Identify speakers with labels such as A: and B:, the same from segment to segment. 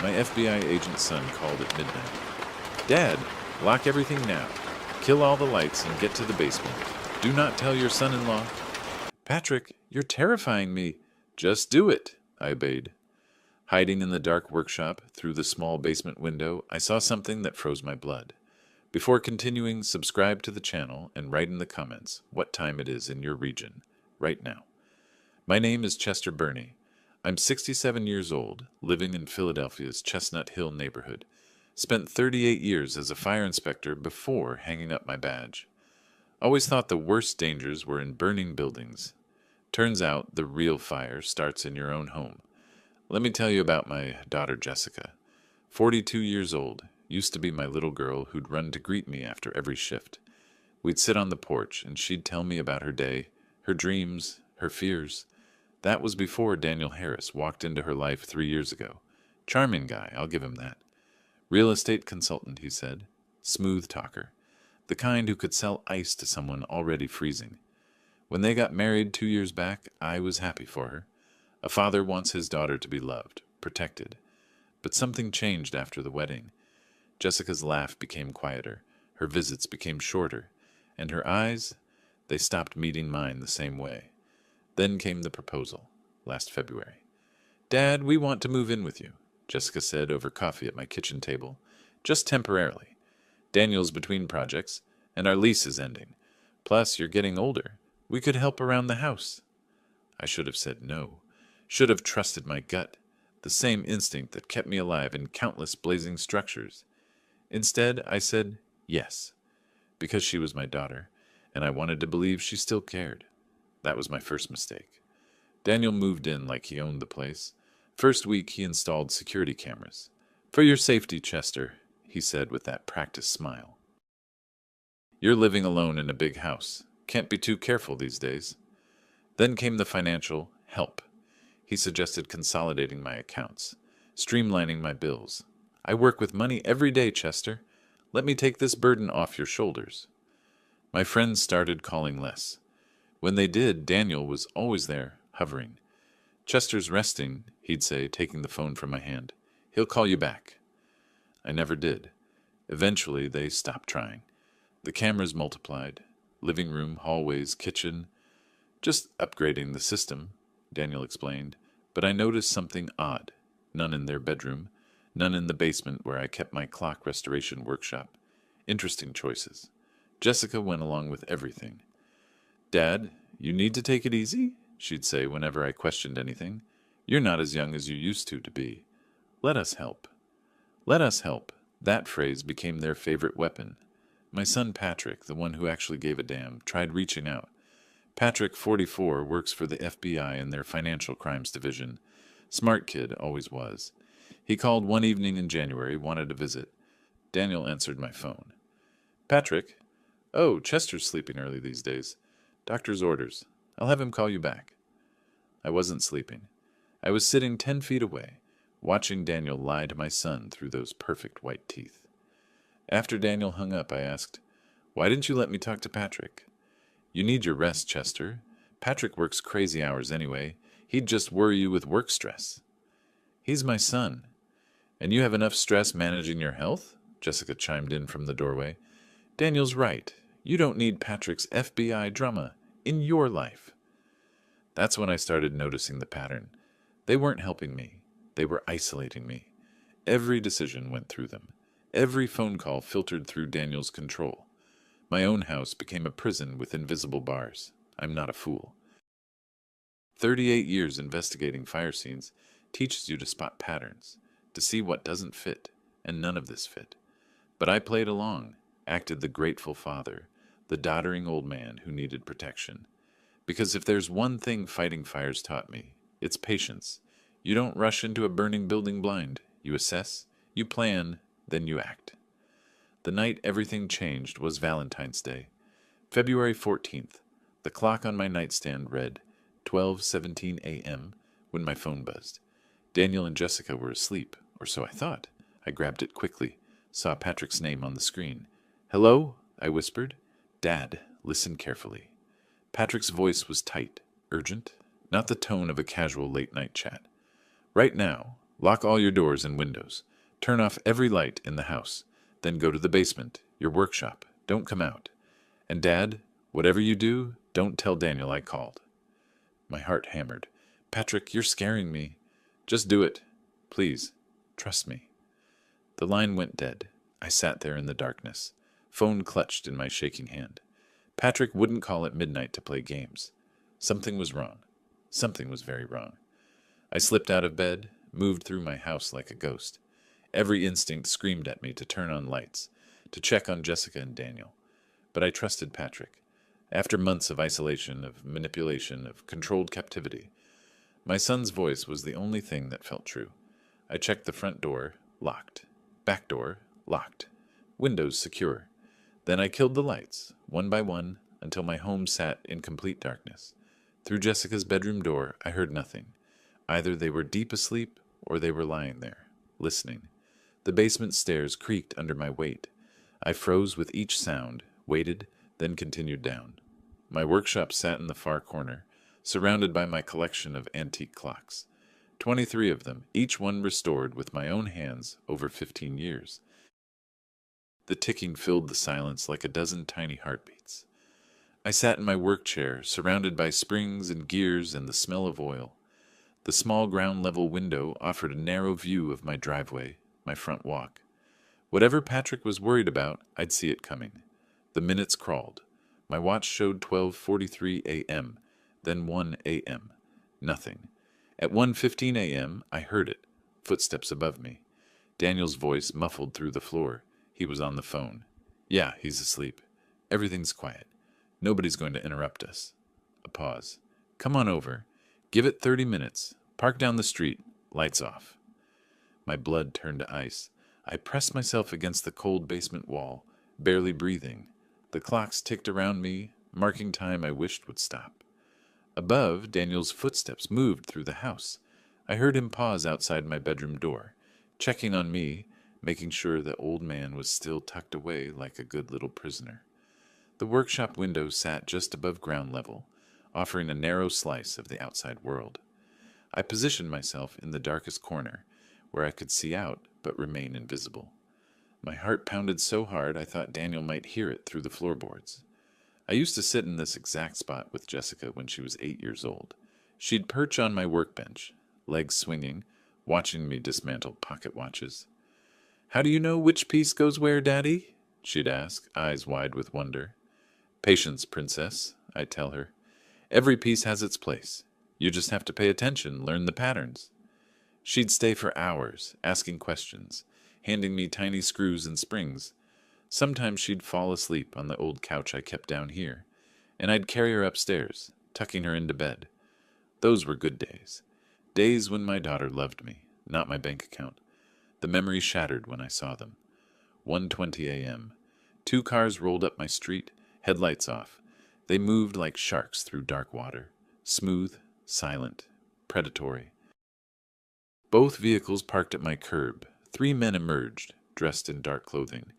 A: My FBI agent son called at midnight. "Dad, lock everything now. Kill all the lights and get to the basement. Do not tell your son-in-law." "Patrick, you're terrifying me." "Just do it," I obeyed. Hiding in the dark workshop, through the small basement window, I saw something that froze my blood. Before continuing, subscribe to the channel and write in the comments what time it is in your region, right now. My name is Chester Burney. I'm 67 years old, living in Philadelphia's Chestnut Hill neighborhood. Spent 38 years as a fire inspector before hanging up my badge. Always thought the worst dangers were in burning buildings. Turns out the real fire starts in your own home. Let me tell you about my daughter Jessica. 42 years old, used to be my little girl who'd run to greet me after every shift. We'd sit on the porch and she'd tell me about her day, her dreams, her fears. That was before Daniel Harris walked into her life 3 years ago. Charming guy, I'll give him that. Real estate consultant, he said. Smooth talker. The kind who could sell ice to someone already freezing. When they got married 2 years back, I was happy for her. A father wants his daughter to be loved, protected. But something changed after the wedding. Jessica's laugh became quieter, her visits became shorter, and her eyes, they stopped meeting mine the same way. Then came the proposal, last February. "Dad, we want to move in with you," Jessica said over coffee at my kitchen table. "Just temporarily. Daniel's between projects, and our lease is ending. Plus, you're getting older. We could help around the house." I should have said no. Should have trusted my gut, the same instinct that kept me alive in countless blazing structures. Instead, I said yes, because she was my daughter, and I wanted to believe she still cared. That was my first mistake. Daniel moved in like he owned the place. First week, he installed security cameras. "For your safety, Chester," he said with that practiced smile. "You're living alone in a big house. Can't be too careful these days." Then came the financial help. He suggested consolidating my accounts, streamlining my bills. "I work with money every day, Chester. Let me take this burden off your shoulders." My friends started calling less. When they did, Daniel was always there, hovering. "Chester's resting," he'd say, taking the phone from my hand. "He'll call you back." I never did. Eventually, they stopped trying. The cameras multiplied. Living room, hallways, kitchen. "Just upgrading the system," Daniel explained, but I noticed something odd. None in their bedroom, none in the basement where I kept my clock restoration workshop. Interesting choices. Jessica went along with everything. "Dad, you need to take it easy," she'd say whenever I questioned anything. "You're not as young as you used to be. Let us help." Let us help. That phrase became their favorite weapon. My son Patrick, the one who actually gave a damn, tried reaching out. Patrick, 44, works for the FBI in their financial crimes division. Smart kid, always was. He called one evening in January, wanted a visit. Daniel answered my phone. "Patrick? Oh, Chester's sleeping early these days. Doctor's orders. I'll have him call you back." I wasn't sleeping. I was sitting 10 feet away, watching Daniel lie to my son through those perfect white teeth. After Daniel hung up, I asked, "Why didn't you let me talk to Patrick?" "You need your rest, Chester. Patrick works crazy hours anyway. He'd just worry you with work stress." "He's my son." "And you have enough stress managing your health?" Jessica chimed in from the doorway. "Daniel's right. You don't need Patrick's FBI drama in your life." That's when I started noticing the pattern. They weren't helping me. They were isolating me. Every decision went through them. Every phone call filtered through Daniel's control. My own house became a prison with invisible bars. I'm not a fool. 38 years investigating fire scenes teaches you to spot patterns, to see what doesn't fit, and none of this fit. But I played along, acted the grateful father, the doddering old man who needed protection. Because if there's one thing fighting fires taught me, it's patience. You don't rush into a burning building blind. You assess, you plan, then you act. The night everything changed was Valentine's Day. February 14th. The clock on my nightstand read 12:17 a.m. when my phone buzzed. Daniel and Jessica were asleep, or so I thought. I grabbed it quickly, saw Patrick's name on the screen. "Hello?" I whispered. "Dad, listen carefully." Patrick's voice was tight, urgent, not the tone of a casual late-night chat. "Right now, Lock all your doors and windows. Turn off every light in the house. Then go to the basement, your workshop. Don't come out. And Dad, whatever you do, don't tell Daniel I called." My heart hammered. "Patrick, you're scaring me." "Just do it. Please. Trust me." The line went dead. I sat there in the darkness, phone clutched in my shaking hand. Patrick wouldn't call at midnight to play games. Something was wrong. Something was very wrong. I slipped out of bed, moved through my house like a ghost. Every instinct screamed at me to turn on lights, to check on Jessica and Daniel. But I trusted Patrick. After months of isolation, of manipulation, of controlled captivity, my son's voice was the only thing that felt true. I checked the front door, locked. Back door, locked. Windows secure. Then I killed the lights, one by one, until my home sat in complete darkness. Through Jessica's bedroom door, I heard nothing. Either they were deep asleep, or they were lying there, listening. The basement stairs creaked under my weight. I froze with each sound, waited, then continued down. My workshop sat in the far corner, surrounded by my collection of antique clocks. 23 of them, each one restored with my own hands over 15 years. The ticking filled the silence like a dozen tiny heartbeats. I sat in my work chair, surrounded by springs and gears and the smell of oil. The small ground-level window offered a narrow view of my driveway, my front walk. Whatever Patrick was worried about, I'd see it coming. The minutes crawled. My watch showed 12:43 a.m., then 1 a.m. Nothing. At 1:15 a.m., I heard it, footsteps above me. Daniel's voice muffled through the floor. He was on the phone. "Yeah, he's asleep. Everything's quiet. Nobody's going to interrupt us." A pause. "Come on over. Give it 30 minutes. Park down the street. Lights off." My blood turned to ice. I pressed myself against the cold basement wall, barely breathing. The clocks ticked around me, marking time I wished would stop. Above, Daniel's footsteps moved through the house. I heard him pause outside my bedroom door, checking on me, making sure the old man was still tucked away like a good little prisoner. The workshop window sat just above ground level, offering a narrow slice of the outside world. I positioned myself in the darkest corner, where I could see out but remain invisible. My heart pounded so hard I thought Daniel might hear it through the floorboards. I used to sit in this exact spot with Jessica when she was 8 years old. She'd perch on my workbench, legs swinging, watching me dismantle pocket watches. "How do you know which piece goes where, Daddy?" she'd ask, eyes wide with wonder. "Patience, princess," I'd tell her. "Every piece has its place. You just have to pay attention, learn the patterns." She'd stay for hours, asking questions, handing me tiny screws and springs. Sometimes she'd fall asleep on the old couch I kept down here, and I'd carry her upstairs, tucking her into bed. Those were good days. Days when my daughter loved me, not my bank account. The memories shattered when I saw them. 1:20 a.m. 2 cars rolled up my street, headlights off. They moved like sharks through dark water, smooth, silent, predatory. Both vehicles parked at my curb. 3 men emerged, dressed in dark clothing.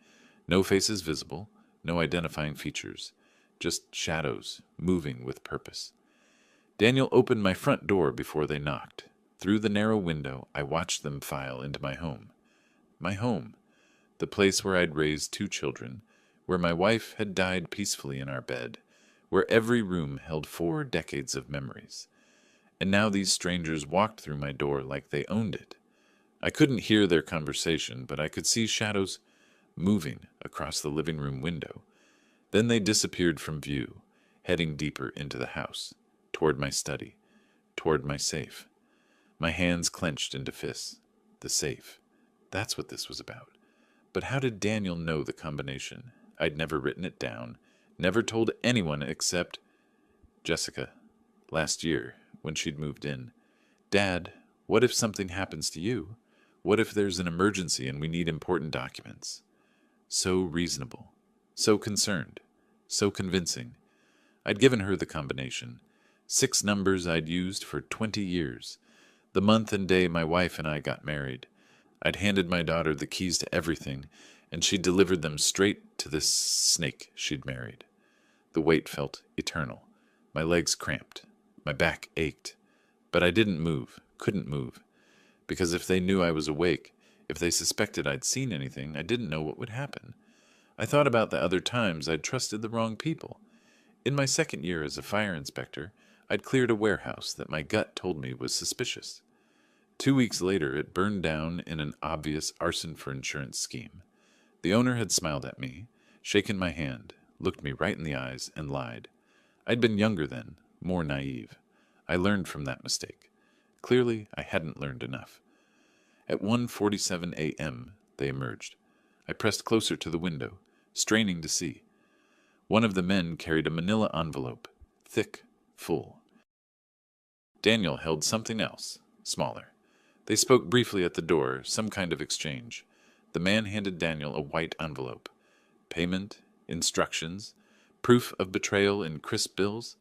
A: No faces visible, no identifying features, just shadows, moving with purpose. Daniel opened my front door before they knocked. Through the narrow window, I watched them file into my home. My home, the place where I'd raised 2 children, where my wife had died peacefully in our bed, where every room held 4 decades of memories. And now these strangers walked through my door like they owned it. I couldn't hear their conversation, but I could see shadows moving across the living room window. Then they disappeared from view, heading deeper into the house, toward my study, toward my safe. My hands clenched into fists. The safe. That's what this was about. But how did Daniel know the combination? I'd never written it down, never told anyone except Jessica, last year, when she'd moved in. "Dad, what if something happens to you? What if there's an emergency and we need important documents?" So reasonable, so concerned, so convincing. I'd given her the combination. 6 numbers I'd used for 20 years. The month and day my wife and I got married. I'd handed my daughter the keys to everything, and she delivered them straight to this snake she'd married. The weight felt eternal. My legs cramped. My back ached. But I didn't move, couldn't move. Because if they knew I was awake, if they suspected I'd seen anything, I didn't know what would happen. I thought about the other times I'd trusted the wrong people. In my second year as a fire inspector, I'd cleared a warehouse that my gut told me was suspicious. 2 weeks later, it burned down in an obvious arson for insurance scheme. The owner had smiled at me, shaken my hand, looked me right in the eyes, and lied. I'd been younger then, more naive. I learned from that mistake. Clearly, I hadn't learned enough. At 1:47 a.m., they emerged. I pressed closer to the window, straining to see. One of the men carried a manila envelope, thick, full. Daniel held something else, smaller. They spoke briefly at the door, some kind of exchange. The man handed Daniel a white envelope. Payment, instructions, proof of betrayal in crisp bills.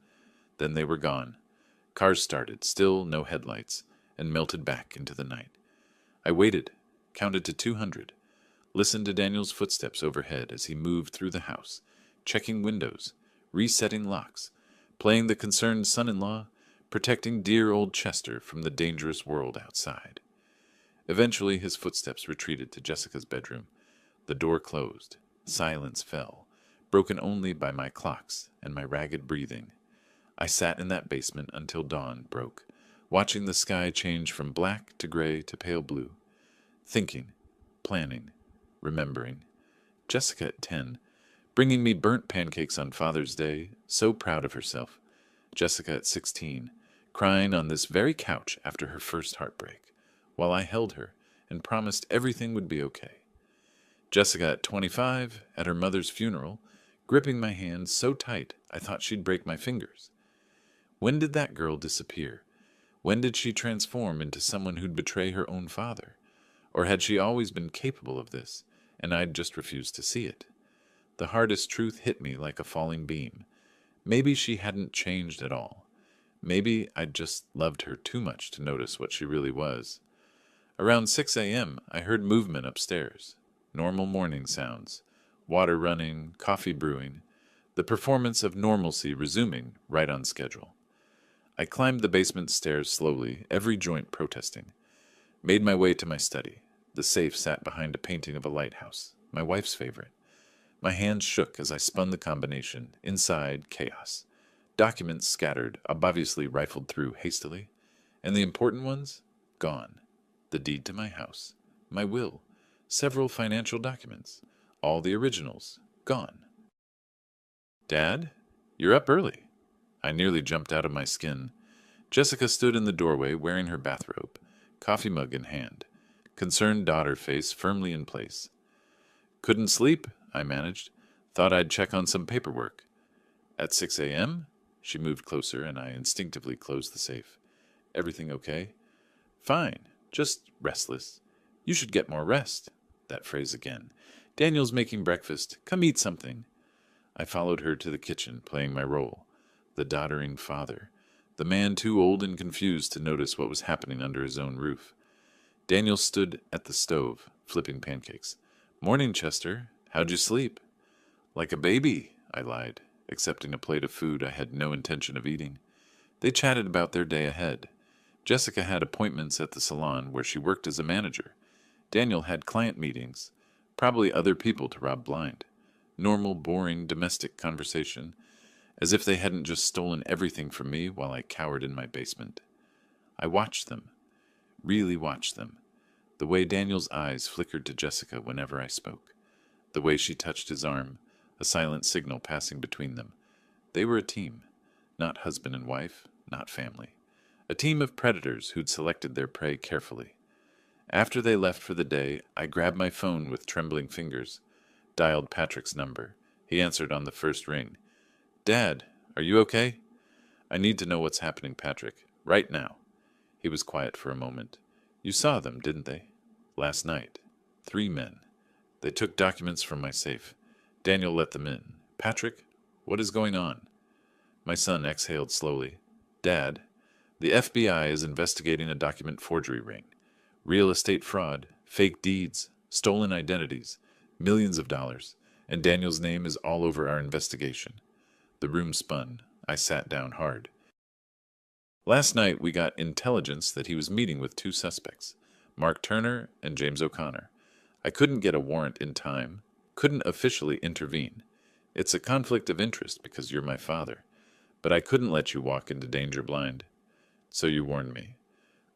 A: Then they were gone. Cars started, still no headlights, and melted back into the night. I waited, counted to 200, listened to Daniel's footsteps overhead as he moved through the house, checking windows, resetting locks, playing the concerned son-in-law, protecting dear old Chester from the dangerous world outside. Eventually his footsteps retreated to Jessica's bedroom. The door closed. Silence fell, broken only by my clocks and my ragged breathing. I sat in that basement until dawn broke, watching the sky change from black to gray to pale blue, thinking, planning, remembering. Jessica at 10, bringing me burnt pancakes on Father's Day, so proud of herself. Jessica at 16, crying on this very couch after her first heartbreak, while I held her and promised everything would be okay. Jessica at 25, at her mother's funeral, gripping my hand so tight I thought she'd break my fingers. When did that girl disappear? When did she transform into someone who'd betray her own father? Or had she always been capable of this, and I'd just refused to see it? The hardest truth hit me like a falling beam. Maybe she hadn't changed at all. Maybe I'd just loved her too much to notice what she really was. Around 6 a.m., I heard movement upstairs. Normal morning sounds. Water running, coffee brewing. The performance of normalcy resuming right on schedule. I climbed the basement stairs slowly, every joint protesting. Made my way to my study. The safe sat behind a painting of a lighthouse, my wife's favorite. My hands shook as I spun the combination. Inside, chaos. Documents scattered, obviously rifled through hastily. And the important ones? Gone. The deed to my house. My will. Several financial documents. All the originals. Gone. Dad? You're up early. I nearly jumped out of my skin. Jessica stood in the doorway wearing her bathrobe, coffee mug in hand, concerned daughter face firmly in place. Couldn't sleep, I managed. Thought I'd check on some paperwork. At 6 a.m.? She moved closer, and I instinctively closed the safe. Everything okay? Fine, just restless. You should get more rest. That phrase again. Daniel's making breakfast. Come eat something. I followed her to the kitchen, playing my role. The doddering father. The man too old and confused to notice what was happening under his own roof. Daniel stood at the stove, flipping pancakes. Morning, Chester. How'd you sleep? Like a baby, I lied, accepting a plate of food I had no intention of eating. They chatted about their day ahead. Jessica had appointments at the salon where she worked as a manager. Daniel had client meetings, probably other people to rob blind. Normal, boring, domestic conversation, as if they hadn't just stolen everything from me while I cowered in my basement. I watched them, really watched them, the way Daniel's eyes flickered to Jessica whenever I spoke. The way she touched his arm, a silent signal passing between them. They were a team, not husband and wife, not family. A team of predators who'd selected their prey carefully. After they left for the day, I grabbed my phone with trembling fingers, dialed Patrick's number. He answered on the first ring. Dad, are you okay? I need to know what's happening, Patrick, right now. He was quiet for a moment. You saw them, didn't they? Last night. 3 men. They took documents from my safe. Daniel let them in. Patrick, what is going on? My son exhaled slowly. Dad, the FBI is investigating a document forgery ring. Real estate fraud, fake deeds, stolen identities, millions of dollars, and Daniel's name is all over our investigation. The room spun. I sat down hard. Last night we got intelligence that he was meeting with 2 suspects. Mark Turner and James O'Connor. I couldn't get a warrant in time, couldn't officially intervene. It's a conflict of interest because you're my father, but I couldn't let you walk into danger blind. So you warned me.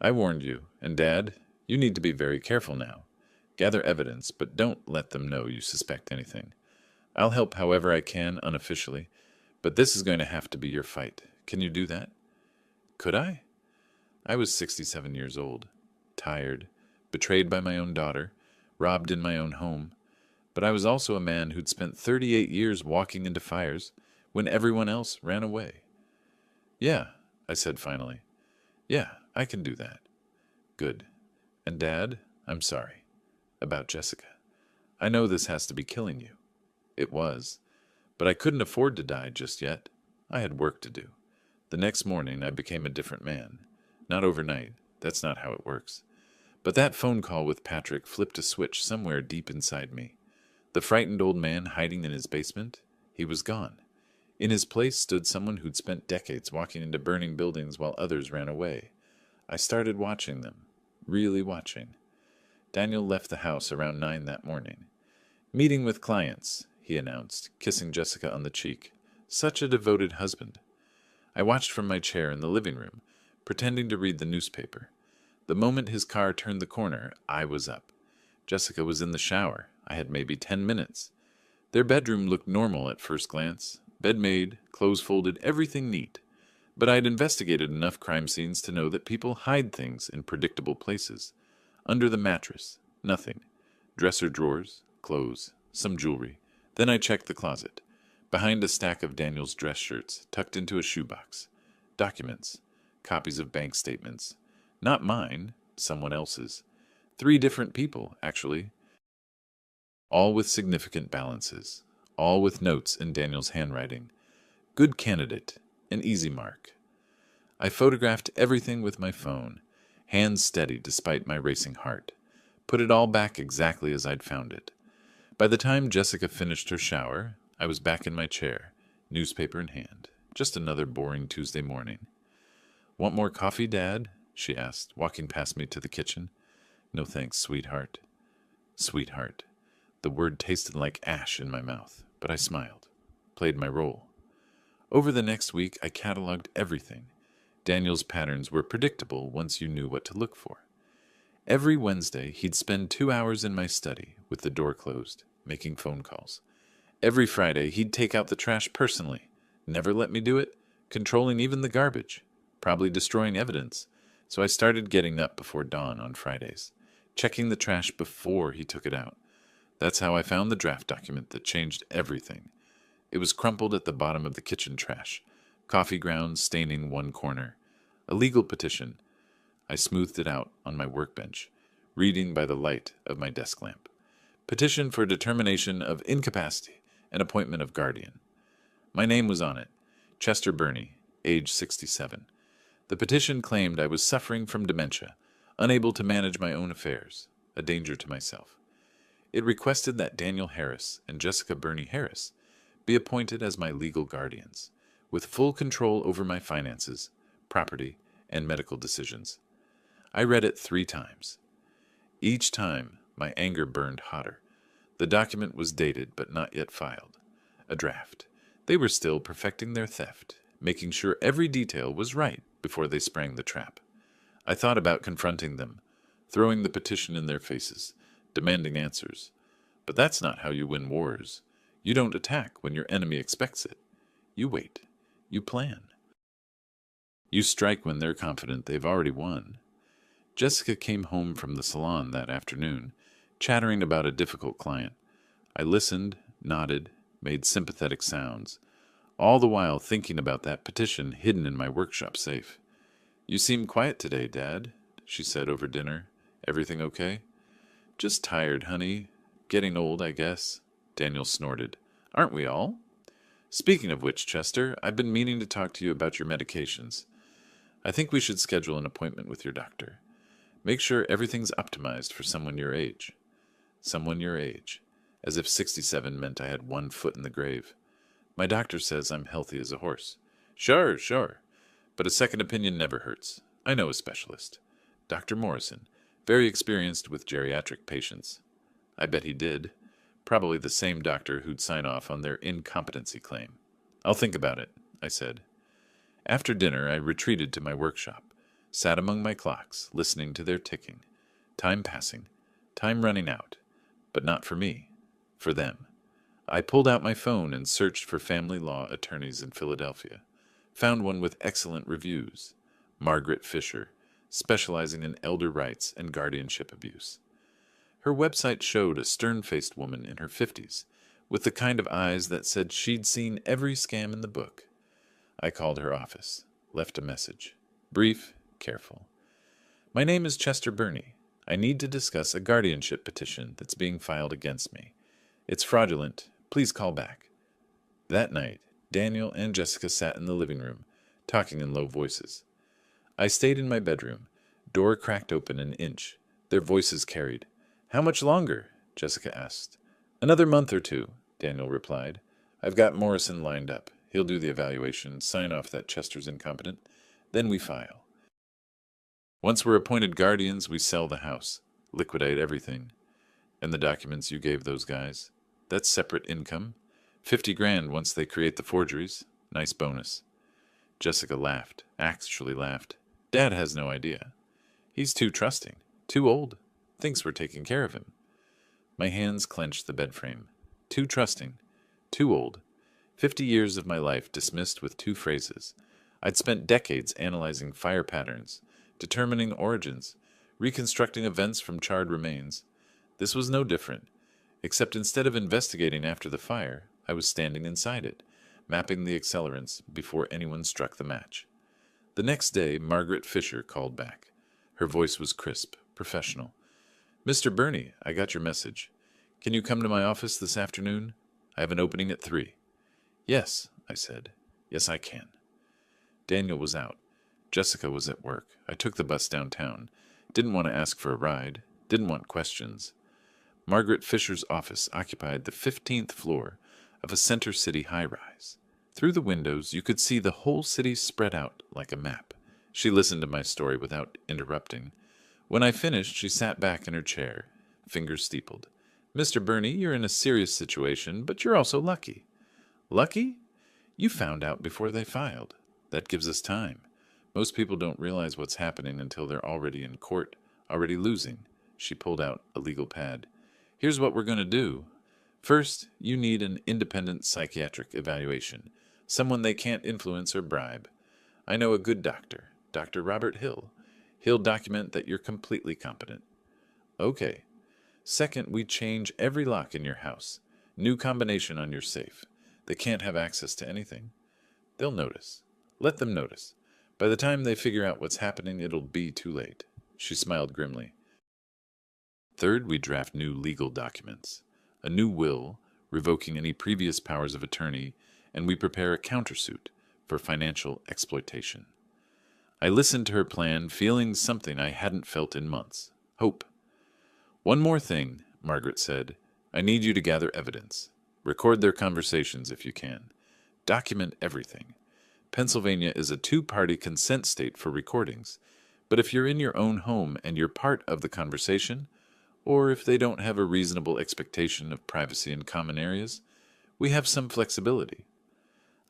A: I warned you, and Dad, you need to be very careful now. Gather evidence, but don't let them know you suspect anything. I'll help however I can unofficially, but this is going to have to be your fight. Can you do that? Could I? I was 67 years old, tired, betrayed by my own daughter, robbed in my own home, but I was also a man who'd spent 38 years walking into fires when everyone else ran away. Yeah, I said finally. Yeah, I can do that. Good. And Dad, I'm sorry. About Jessica. I know this has to be killing you. It was. But I couldn't afford to die just yet. I had work to do. The next morning I became a different man. Not overnight. That's not how it works. But that phone call with Patrick flipped a switch somewhere deep inside me. The frightened old man hiding in his basement, he was gone. In his place stood someone who'd spent decades walking into burning buildings while others ran away. I started watching them. Really watching. Daniel left the house around 9 that morning. Meeting with clients, he announced, kissing Jessica on the cheek. Such a devoted husband. I watched from my chair in the living room, pretending to read the newspaper. The moment his car turned the corner, I was up. Jessica was in the shower. I had maybe 10 minutes. Their bedroom looked normal at first glance. Bed made, clothes folded, everything neat. But I'd investigated enough crime scenes to know that people hide things in predictable places. Under the mattress, nothing. Dresser drawers, clothes, some jewelry. Then I checked the closet. Behind a stack of Daniel's dress shirts, tucked into a shoebox. Documents. Copies of bank statements. Not mine, someone else's. 3 different people, actually. All with significant balances. All with notes in Daniel's handwriting. Good candidate. An easy mark. I photographed everything with my phone, hands steady despite my racing heart. Put it all back exactly as I'd found it. By the time Jessica finished her shower, I was back in my chair, newspaper in hand. Just another boring Tuesday morning. Want more coffee, Dad? She asked, walking past me to the kitchen. No thanks, sweetheart. Sweetheart. The word tasted like ash in my mouth, but I smiled, played my role. Over the next week, I cataloged everything. Daniel's patterns were predictable once you knew what to look for. Every Wednesday, he'd spend 2 hours in my study, with the door closed, making phone calls. Every Friday, he'd take out the trash personally, never let me do it, controlling even the garbage, probably destroying evidence. So I started getting up before dawn on Fridays, checking the trash before he took it out. That's how I found the draft document that changed everything. It was crumpled at the bottom of the kitchen trash, coffee grounds staining one corner. A legal petition. I smoothed it out on my workbench, reading by the light of my desk lamp. Petition for determination of incapacity and appointment of guardian. My name was on it, Chester Burney, age 67. The petition claimed I was suffering from dementia, unable to manage my own affairs, a danger to myself. It requested that Daniel Harris and Jessica Burney Harris be appointed as my legal guardians, with full control over my finances, property, and medical decisions. I read it 3 times. Each time, my anger burned hotter. The document was dated but not yet filed. A draft. They were still perfecting their theft, making sure every detail was right before they sprang the trap. I thought about confronting them, throwing the petition in their faces, demanding answers. But that's not how you win wars. You don't attack when your enemy expects it. You wait. You plan. You strike when they're confident they've already won. Jessica came home from the salon that afternoon, chattering about a difficult client. I listened, nodded, made sympathetic sounds, all the while thinking about that petition hidden in my workshop safe. You seem quiet today, Dad, she said over dinner. Everything okay? Just tired, honey. Getting old, I guess. Daniel snorted. Aren't we all? Speaking of which, Chester, I've been meaning to talk to you about your medications. I think we should schedule an appointment with your doctor. Make sure everything's optimized for someone your age. Someone your age. As if 67 meant I had 1 foot in the grave. My doctor says I'm healthy as a horse. Sure. But a second opinion never hurts. I know a specialist. Dr. Morrison. Very experienced with geriatric patients. I bet he did. Probably the same doctor who'd sign off on their incompetency claim. I'll think about it, I said. After dinner, I retreated to my workshop, sat among my clocks, listening to their ticking. Time passing, time running out. But not for me, for them. I pulled out my phone and searched for family law attorneys in Philadelphia. Found one with excellent reviews. Margaret Fisher, specializing in elder rights and guardianship abuse. Her website showed a stern-faced woman in her 50s, with the kind of eyes that said she'd seen every scam in the book. I called her office, left a message. Brief, careful. My name is Chester Burney. I need to discuss a guardianship petition that's being filed against me. It's fraudulent. Please call back. That night, Daniel and Jessica sat in the living room, talking in low voices. I stayed in my bedroom, door cracked open an inch. Their voices carried. How much longer? Jessica asked. Another month or two, Daniel replied. I've got Morrison lined up. He'll do the evaluation, sign off that Chester's incompetent. Then we file. Once we're appointed guardians, we sell the house, liquidate everything. And the documents you gave those guys? That's separate income. 50 grand once they create the forgeries. Nice bonus. Jessica laughed, actually laughed. Dad has no idea. He's too trusting, too old. Thinks we're taking care of him. My hands clenched the bed frame. Too trusting, too old. 50 years of my life dismissed with 2 phrases. I'd spent decades analyzing fire patterns, determining origins, reconstructing events from charred remains. This was no different, except instead of investigating after the fire, I was standing inside it, mapping the accelerants before anyone struck the match. The next day, Margaret Fisher called back. Her voice was crisp, professional. Mr. Burney, I got your message. Can you come to my office this afternoon? I have an opening at 3. Yes, I said. Yes, I can. Daniel was out. Jessica was at work. I took the bus downtown. Didn't want to ask for a ride. Didn't want questions. Margaret Fisher's office occupied the 15th floor of a Center City high-rise. Through the windows, you could see the whole city spread out like a map. She listened to my story without interrupting. When I finished, she sat back in her chair, fingers steepled. Mr. Burney, you're in a serious situation, but you're also lucky. Lucky? You found out before they filed. That gives us time. Most people don't realize what's happening until they're already in court, already losing. She pulled out a legal pad. Here's what we're going to do. First, you need an independent psychiatric evaluation, someone they can't influence or bribe. I know a good doctor, Dr. Robert Hill. He'll document that you're completely competent. Okay. Second, we change every lock in your house. New combination on your safe. They can't have access to anything. They'll notice. Let them notice. By the time they figure out what's happening, it'll be too late. She smiled grimly. Third, we draft new legal documents. A new will, revoking any previous powers of attorney, and we prepare a countersuit for financial exploitation. I listened to her plan, feeling something I hadn't felt in months. Hope. One more thing, Margaret said. I need you to gather evidence. Record their conversations if you can. Document everything. Pennsylvania is a 2-party consent state for recordings, but if you're in your own home and you're part of the conversation, or if they don't have a reasonable expectation of privacy in common areas, we have some flexibility.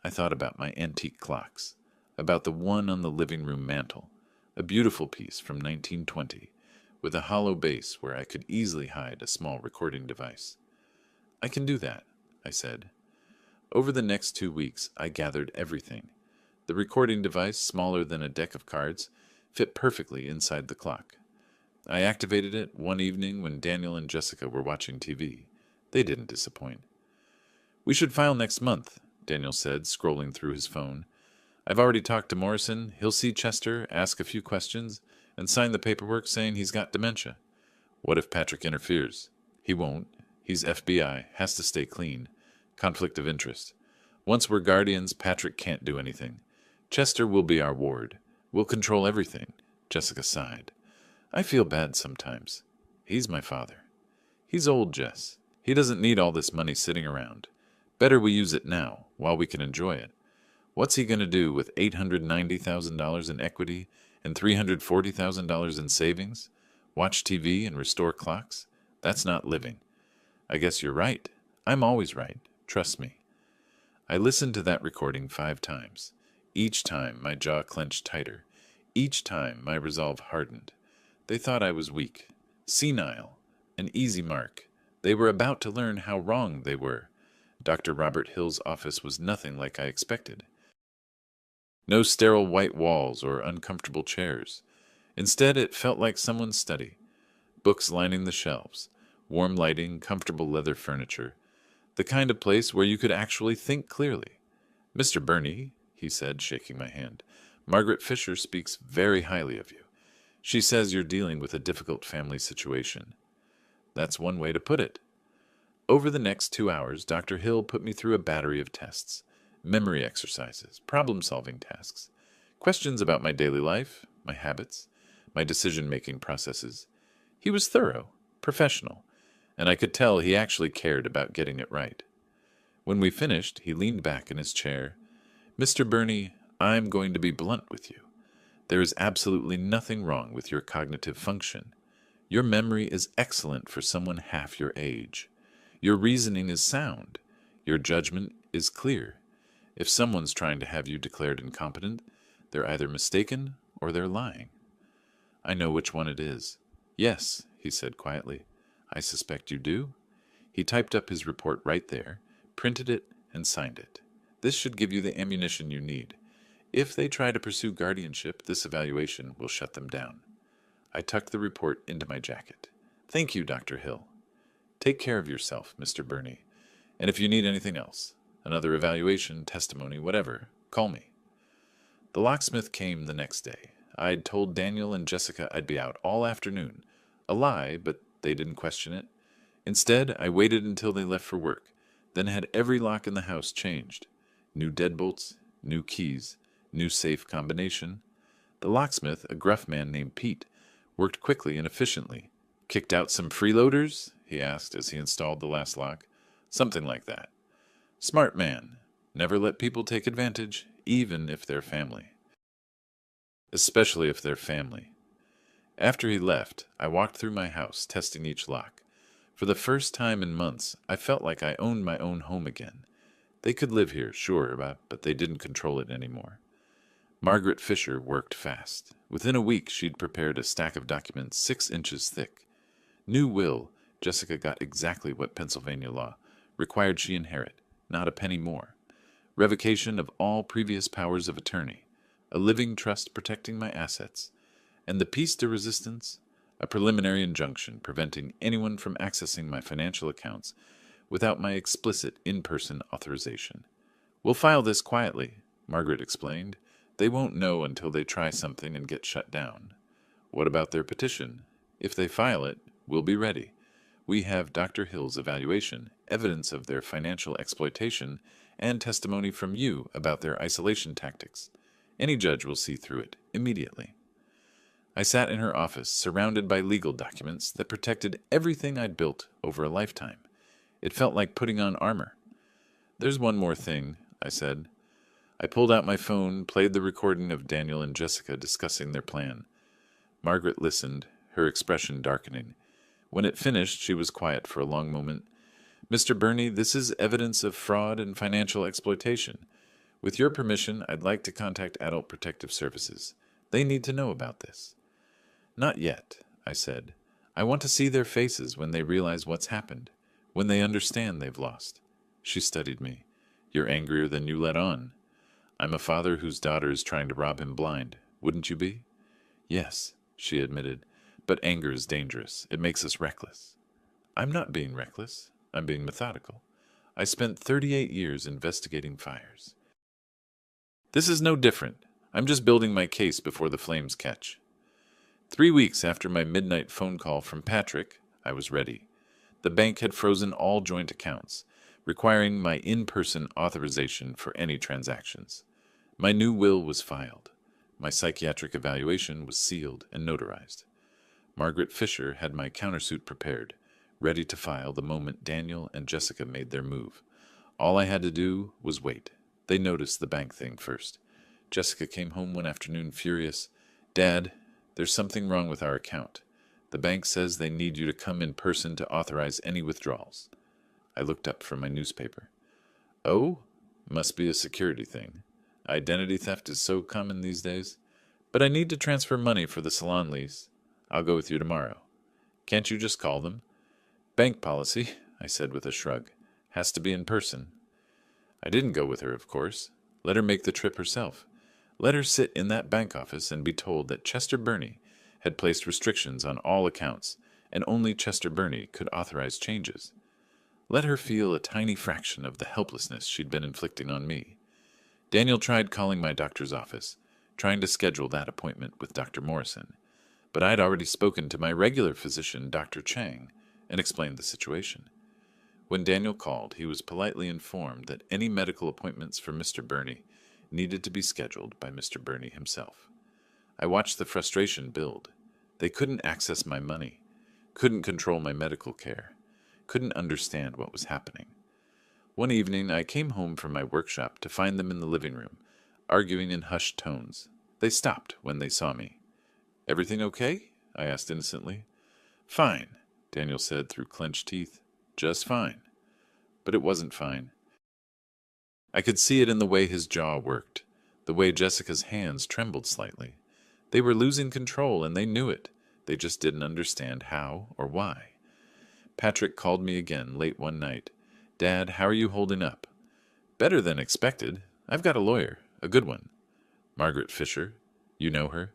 A: I thought about my antique clocks, about the one on the living room mantel, a beautiful piece from 1920, with a hollow base where I could easily hide a small recording device. I can do that, I said. Over the next 2 weeks, I gathered everything. The recording device, smaller than a deck of cards, fit perfectly inside the clock. I activated it one evening when Daniel and Jessica were watching TV. They didn't disappoint. We should file next month, Daniel said, scrolling through his phone. I've already talked to Morrison. He'll see Chester, ask a few questions, and sign the paperwork saying he's got dementia. What if Patrick interferes? He won't. He's FBI, has to stay clean. Conflict of interest. Once we're guardians, Patrick can't do anything. Chester will be our ward. We'll control everything. Jessica sighed. I feel bad sometimes. He's my father. He's old, Jess. He doesn't need all this money sitting around. Better we use it now, while we can enjoy it. What's he going to do with $890,000 in equity and $340,000 in savings? Watch TV and restore clocks? That's not living. I guess you're right. I'm always right. Trust me. I listened to that recording 5 times. Each time my jaw clenched tighter. Each time my resolve hardened. They thought I was weak, senile, an easy mark. They were about to learn how wrong they were. Dr. Robert Hill's office was nothing like I expected. No sterile white walls or uncomfortable chairs. Instead, it felt like someone's study. Books lining the shelves, warm lighting, comfortable leather furniture. The kind of place where you could actually think clearly. "Mr. Burney," he said, shaking my hand, "Margaret Fisher speaks very highly of you. She says you're dealing with a difficult family situation." That's one way to put it. Over the next 2 hours, Dr. Hill put me through a battery of tests, memory exercises, problem-solving tasks, questions about my daily life, my habits, my decision-making processes. He was thorough, professional, and I could tell he actually cared about getting it right. When we finished, he leaned back in his chair. "Mr. Burney, I'm going to be blunt with you. There is absolutely nothing wrong with your cognitive function. Your memory is excellent for someone half your age. Your reasoning is sound. Your judgment is clear. If someone's trying to have you declared incompetent, they're either mistaken or they're lying." "I know which one it is." "Yes," he said quietly. "I suspect you do." He typed up his report right there, printed it, and signed it. "This should give you the ammunition you need. If they try to pursue guardianship, this evaluation will shut them down." I tucked the report into my jacket. "Thank you, Dr. Hill. Take care of yourself, Mr. Burney. And if you need anything else, another evaluation, testimony, whatever, call me." The locksmith came the next day. I'd told Daniel and Jessica I'd be out all afternoon. A lie, but they didn't question it. Instead, I waited until they left for work, then had every lock in the house changed. New deadbolts, new keys, new safe combination. The locksmith, a gruff man named Pete, worked quickly and efficiently. "Kicked out some freeloaders?" he asked as he installed the last lock. "Something like that." Smart man. Never let people take advantage, even if they're family. Especially if they're family. After he left, I walked through my house, testing each lock. For the first time in months, I felt like I owned my own home again. They could live here, sure, but they didn't control it anymore. Margaret Fisher worked fast. Within a week, she'd prepared a stack of documents 6 inches thick. New will, Jessica got exactly what Pennsylvania law required she inherit, not a penny more. Revocation of all previous powers of attorney, a living trust protecting my assets, and the piece de resistance, a preliminary injunction preventing anyone from accessing my financial accounts without my explicit in-person authorization. "We'll file this quietly," Margaret explained. "They won't know until they try something and get shut down." "What about their petition? If they file it, we'll be ready. We have Dr. Hill's evaluation, evidence of their financial exploitation, and testimony from you about their isolation tactics. Any judge will see through it immediately." I sat in her office, surrounded by legal documents that protected everything I'd built over a lifetime. It felt like putting on armor. "There's one more thing," I said. I pulled out my phone, played the recording of Daniel and Jessica discussing their plan. Margaret listened, her expression darkening. When it finished, she was quiet for a long moment. "Mr. Burney, this is evidence of fraud and financial exploitation. With your permission, I'd like to contact Adult Protective Services. They need to know about this." "Not yet," I said. "I want to see their faces when they realize what's happened, when they understand they've lost." She studied me. "You're angrier than you let on." "I'm a father whose daughter is trying to rob him blind. Wouldn't you be?" "Yes," she admitted, "but anger is dangerous. It makes us reckless." "I'm not being reckless. I'm being methodical. I spent 38 years investigating fires." "This is no different. I'm just building my case before the flames catch." 3 weeks after my midnight phone call from Patrick, I was ready. The bank had frozen all joint accounts, requiring my in-person authorization for any transactions. My new will was filed. My psychiatric evaluation was sealed and notarized. Margaret Fisher had my countersuit prepared, ready to file the moment Daniel and Jessica made their move. All I had to do was wait. They noticed the bank thing first. Jessica came home one afternoon furious. "Dad, there's something wrong with our account. The bank says they need you to come in person to authorize any withdrawals. I looked up from my newspaper. Oh, must be a security thing. Identity theft is so common these days. But I need to transfer money for the salon lease. I'll go with you tomorrow. Can't you just call them? Bank policy, I said with a shrug. Has to be in person. I didn't go with her, of course. Let her make the trip herself. Let her sit in that bank office and be told that Chester Burney had placed restrictions on all accounts, and only Chester Burney could authorize changes. Let her feel a tiny fraction of the helplessness she'd been inflicting on me. Daniel tried calling my doctor's office, trying to schedule that appointment with Dr. Morrison, but I'd already spoken to my regular physician, Dr. Chang, and explained the situation. When Daniel called, he was politely informed that any medical appointments for Mr. Burney needed to be scheduled by Mr. Burney himself. I watched the frustration build. They couldn't access my money, couldn't control my medical care, couldn't understand what was happening. One evening, I came home from my workshop to find them in the living room, arguing in hushed tones. They stopped when they saw me. Everything okay? I asked innocently. Fine, Daniel said through clenched teeth. Just fine. But it wasn't fine. I could see it in the way his jaw worked, the way Jessica's hands trembled slightly. They were losing control, and they knew it. They just didn't understand how or why. Patrick called me again late one night. Dad, how are you holding up? Better than expected. I've got a lawyer, a good one. Margaret Fisher. You know her?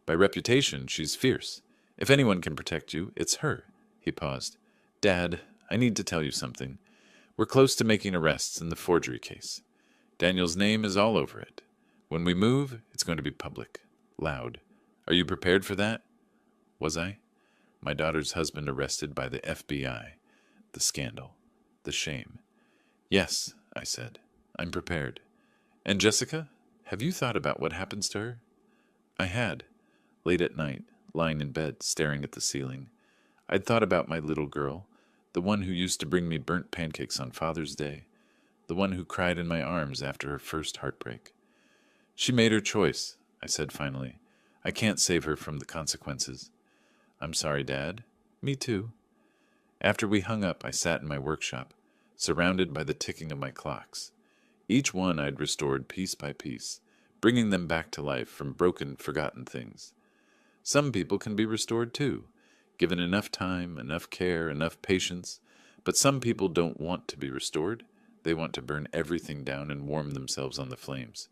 A: By reputation, she's fierce. If anyone can protect you, it's her. He paused. Dad, I need to tell you something. We're close to making arrests in the forgery case. Daniel's name is all over it. When we move, it's going to be public, loud. Are you prepared for that? Was I? My daughter's husband arrested by the FBI. The scandal. The shame. Yes, I said. I'm prepared. And Jessica, have you thought about what happens to her? I had. Late at night, lying in bed, staring at the ceiling. I'd thought about my little girl, the one who used to bring me burnt pancakes on Father's Day, the one who cried in my arms after her first heartbreak. She made her choice, I said finally. I can't save her from the consequences. I'm sorry, Dad. Me too. After we hung up, I sat in my workshop, surrounded by the ticking of my clocks. Each one I'd restored piece by piece, bringing them back to life from broken, forgotten things. Some people can be restored too, given enough time, enough care, enough patience, but some people don't want to be restored. They want to burn everything down and warm themselves on the flames.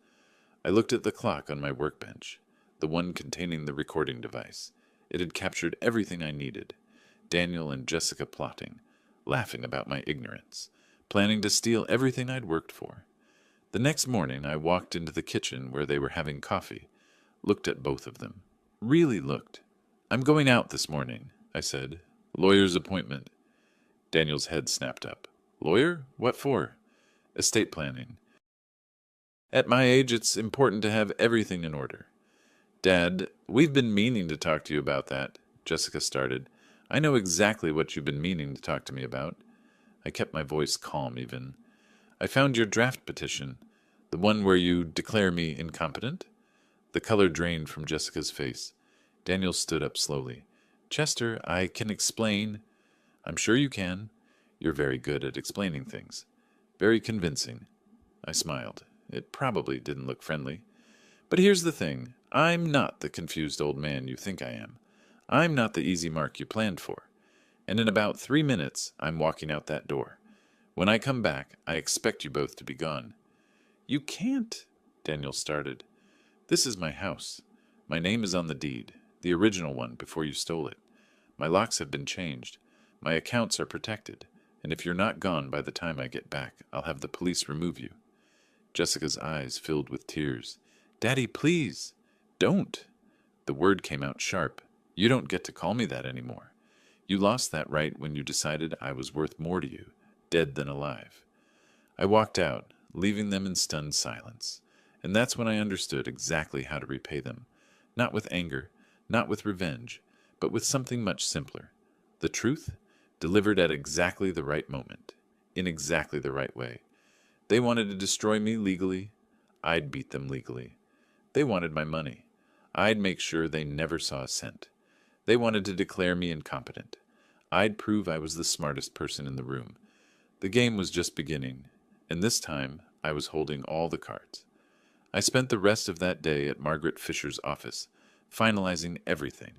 A: I looked at the clock on my workbench, the one containing the recording device. It had captured everything I needed. Daniel and Jessica plotting, laughing about my ignorance, planning to steal everything I'd worked for. The next morning I walked into the kitchen where they were having coffee, looked at both of them. Really looked. I'm going out this morning, I said. Lawyer's appointment. Daniel's head snapped up. Lawyer? What for? Estate planning. At my age, it's important to have everything in order. Dad, we've been meaning to talk to you about that, Jessica started. I know exactly what you've been meaning to talk to me about. I kept my voice calm even. I found your draft petition, the one where you declare me incompetent. The color drained from Jessica's face. Daniel stood up slowly. Chester, I can explain. I'm sure you can. You're very good at explaining things. Very convincing. I smiled. It probably didn't look friendly. But here's the thing. I'm not the confused old man you think I am. I'm not the easy mark you planned for. And in about 3 minutes, I'm walking out that door. When I come back, I expect you both to be gone. You can't, Daniel started. This is my house. My name is on the deed, the original one before you stole it. My locks have been changed. My accounts are protected. And if you're not gone by the time I get back, I'll have the police remove you. Jessica's eyes filled with tears. Daddy, please. Don't. The word came out sharp. You don't get to call me that anymore. You lost that right when you decided I was worth more to you, dead than alive. I walked out, leaving them in stunned silence. And that's when I understood exactly how to repay them. Not with anger, not with revenge, but with something much simpler. The truth, delivered at exactly the right moment, in exactly the right way. They wanted to destroy me legally. I'd beat them legally. They wanted my money. I'd make sure they never saw a cent. They wanted to declare me incompetent. I'd prove I was the smartest person in the room. The game was just beginning, and this time I was holding all the cards. I spent the rest of that day at Margaret Fisher's office, finalizing everything.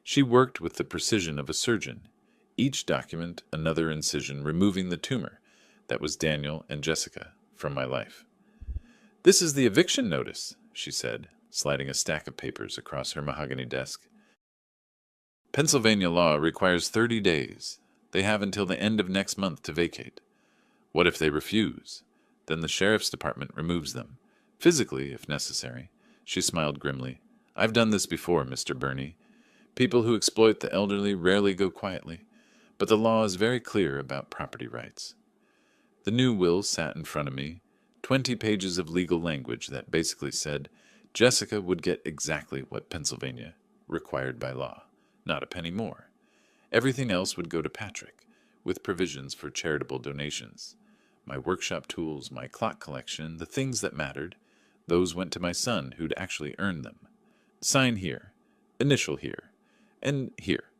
A: She worked with the precision of a surgeon, each document another incision removing the tumor that was Daniel and Jessica from my life. "This is the eviction notice," she said, sliding a stack of papers across her mahogany desk. "Pennsylvania law requires 30 days. They have until the end of next month to vacate. What if they refuse? Then the sheriff's department removes them. Physically, if necessary." She smiled grimly. "I've done this before, Mr. Burney. People who exploit the elderly rarely go quietly, but the law is very clear about property rights." The new will sat in front of me, 20 pages of legal language that basically said Jessica would get exactly what Pennsylvania required by law, not a penny more. Everything else would go to Patrick, with provisions for charitable donations. My workshop tools, my clock collection, the things that mattered, those went to my son who'd actually earned them. Sign here, initial here, and here.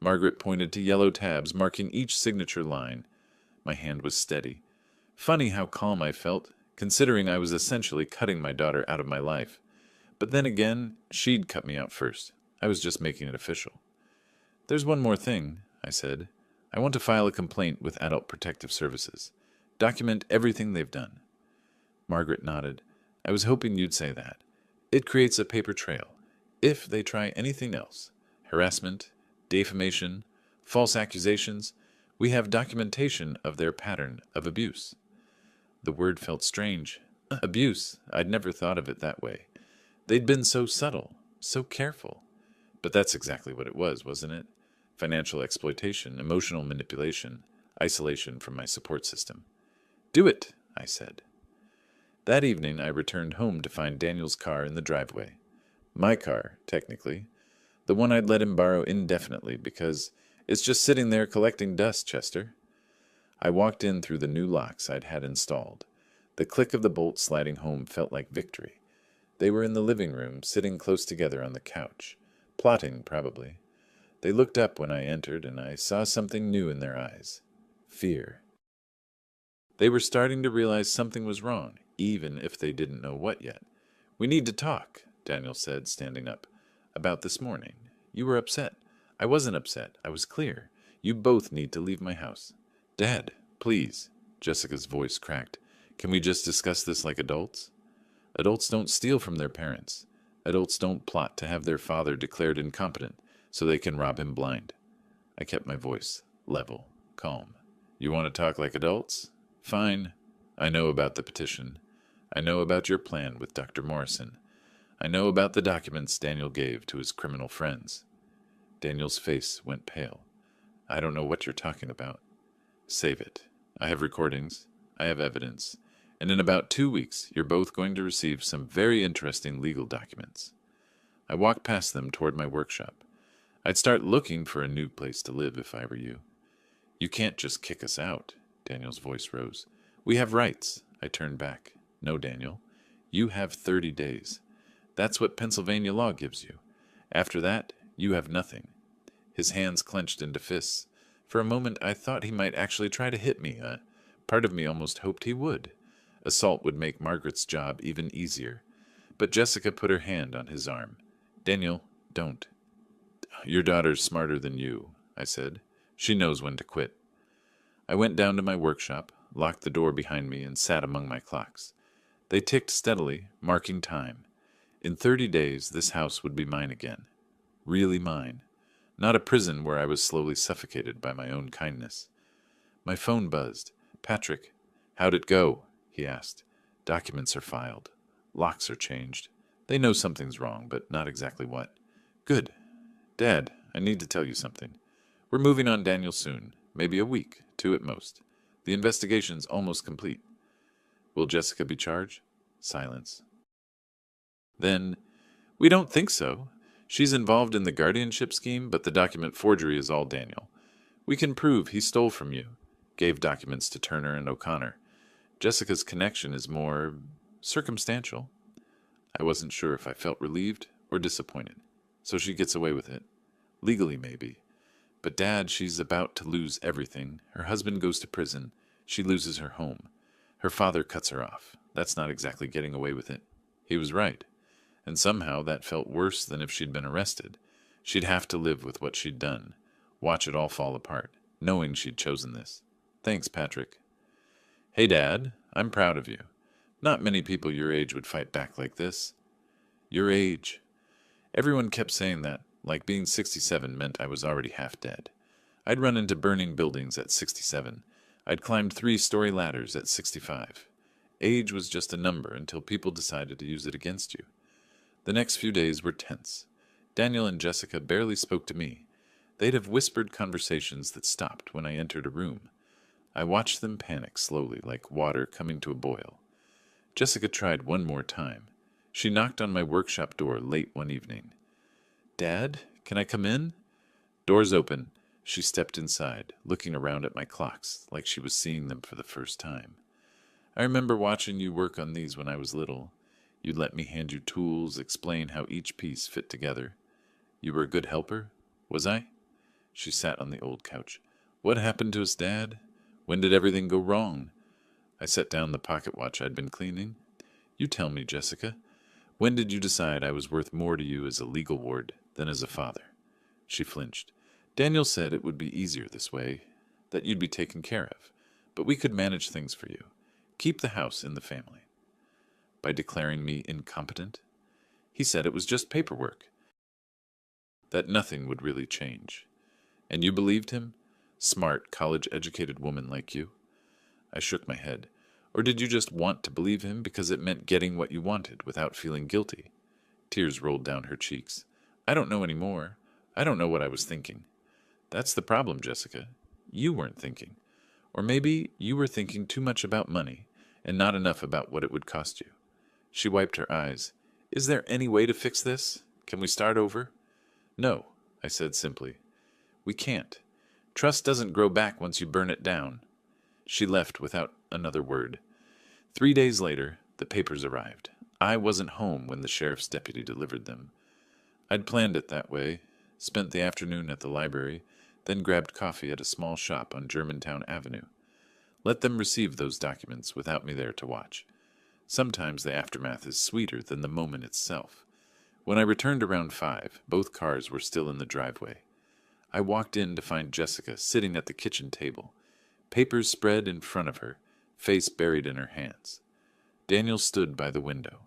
A: Margaret pointed to yellow tabs marking each signature line. My hand was steady. Funny how calm I felt, considering I was essentially cutting my daughter out of my life. But then again, she'd cut me out first. I was just making it official. "There's one more thing," I said. "I want to file a complaint with Adult Protective Services. Document everything they've done." Margaret nodded. "I was hoping you'd say that. It creates a paper trail. If they try anything else, harassment, defamation, false accusations, we have documentation of their pattern of abuse." The word felt strange. Abuse. I'd never thought of it that way. They'd been so subtle, so careful. But that's exactly what it was, wasn't it? Financial exploitation, emotional manipulation, isolation from my support system. "Do it," I said. That evening I returned home to find Daniel's car in the driveway. My car, technically. The one I'd let him borrow indefinitely because it's just sitting there collecting dust, Chester. I walked in through the new locks I'd had installed. The click of the bolt sliding home felt like victory. They were in the living room, sitting close together on the couch. Plotting, probably. They looked up when I entered, and I saw something new in their eyes. Fear. They were starting to realize something was wrong, even if they didn't know what yet. "We need to talk," Daniel said, standing up. "About this morning. You were upset. I wasn't upset. I was clear. You both need to leave my house." "Dad, please." Jessica's voice cracked. "Can we just discuss this like adults?" Adults don't steal from their parents. Adults don't plot to have their father declared incompetent so they can rob him blind. I kept my voice level, calm. "You want to talk like adults? Fine. I know about the petition. I know about your plan with Dr. Morrison. I know about the documents Daniel gave to his criminal friends." Daniel's face went pale. "I don't know what you're talking about." "Save it. I have recordings. I have evidence. And in about 2 weeks, you're both going to receive some very interesting legal documents." I walked past them toward my workshop. I'd start looking for a new place to live if I were you. "You can't just kick us out." Daniel's voice rose. "We have rights." I turned back. "No, Daniel. You have 30 days. That's what Pennsylvania law gives you. After that, you have nothing." His hands clenched into fists. For a moment, I thought he might actually try to hit me. Part of me almost hoped he would. Assault would make Margaret's job even easier. But Jessica put her hand on his arm. "Daniel, don't." "Your daughter's smarter than you," I said. "She knows when to quit." I went down to my workshop, locked the door behind me, and sat among my clocks. They ticked steadily, marking time. In 30 days, this house would be mine again. Really mine. Not a prison where I was slowly suffocated by my own kindness. My phone buzzed. "Patrick, how'd it go?" he asked. "Documents are filed. Locks are changed. They know something's wrong, but not exactly what." "Good. Dad, I need to tell you something. We're moving on Daniel soon. Maybe a week, 2 at most. The investigation's almost complete." "Will Jessica be charged?" Silence. Then, "We don't think so. She's involved in the guardianship scheme, but the document forgery is all Daniel. We can prove he stole from you, gave documents to Turner and O'Connor. Jessica's connection is more circumstantial." I wasn't sure if I felt relieved or disappointed. "So she gets away with it." Legally, maybe. But Dad, she's about to lose everything. Her husband goes to prison. She loses her home. Her father cuts her off. That's not exactly getting away with it. He was right. And somehow that felt worse than if she'd been arrested. She'd have to live with what she'd done. Watch it all fall apart, knowing she'd chosen this. Thanks, Patrick. Hey, Dad, I'm proud of you. Not many people your age would fight back like this. Your age. Everyone kept saying that, like being 67 meant I was already half dead. I'd run into burning buildings at 67. I'd climbed 3-story ladders at 65. Age was just a number until people decided to use it against you. The next few days were tense. Daniel and Jessica barely spoke to me. They'd have whispered conversations that stopped when I entered a room. I watched them panic slowly, like water coming to a boil. Jessica tried one more time. She knocked on my workshop door late one evening. Dad, can I come in? Doors open. She stepped inside, looking around at my clocks, like she was seeing them for the first time. I remember watching you work on these when I was little. You'd let me hand you tools, explain how each piece fit together. You were a good helper? Was I? She sat on the old couch. What happened to us, Dad? When did everything go wrong? I set down the pocket watch I'd been cleaning. You tell me, Jessica. When did you decide I was worth more to you as a legal ward than as a father? She flinched. Daniel said it would be easier this way, that you'd be taken care of, but we could manage things for you. Keep the house in the family. By declaring me incompetent? He said it was just paperwork, that nothing would really change. And you believed him? Smart, college-educated woman like you? I shook my head. Or did you just want to believe him because it meant getting what you wanted without feeling guilty? Tears rolled down her cheeks. I don't know anymore. I don't know what I was thinking. That's the problem, Jessica. You weren't thinking. Or maybe you were thinking too much about money and not enough about what it would cost you. She wiped her eyes. Is there any way to fix this? Can we start over? No, I said simply. We can't. Trust doesn't grow back once you burn it down. She left without another word. 3 days later, the papers arrived. I wasn't home when the sheriff's deputy delivered them. I'd planned it that way, spent the afternoon at the library, then grabbed coffee at a small shop on Germantown Avenue. Let them receive those documents without me there to watch. Sometimes the aftermath is sweeter than the moment itself. When I returned around 5, both cars were still in the driveway. I walked in to find Jessica sitting at the kitchen table, papers spread in front of her, face buried in her hands. Daniel stood by the window,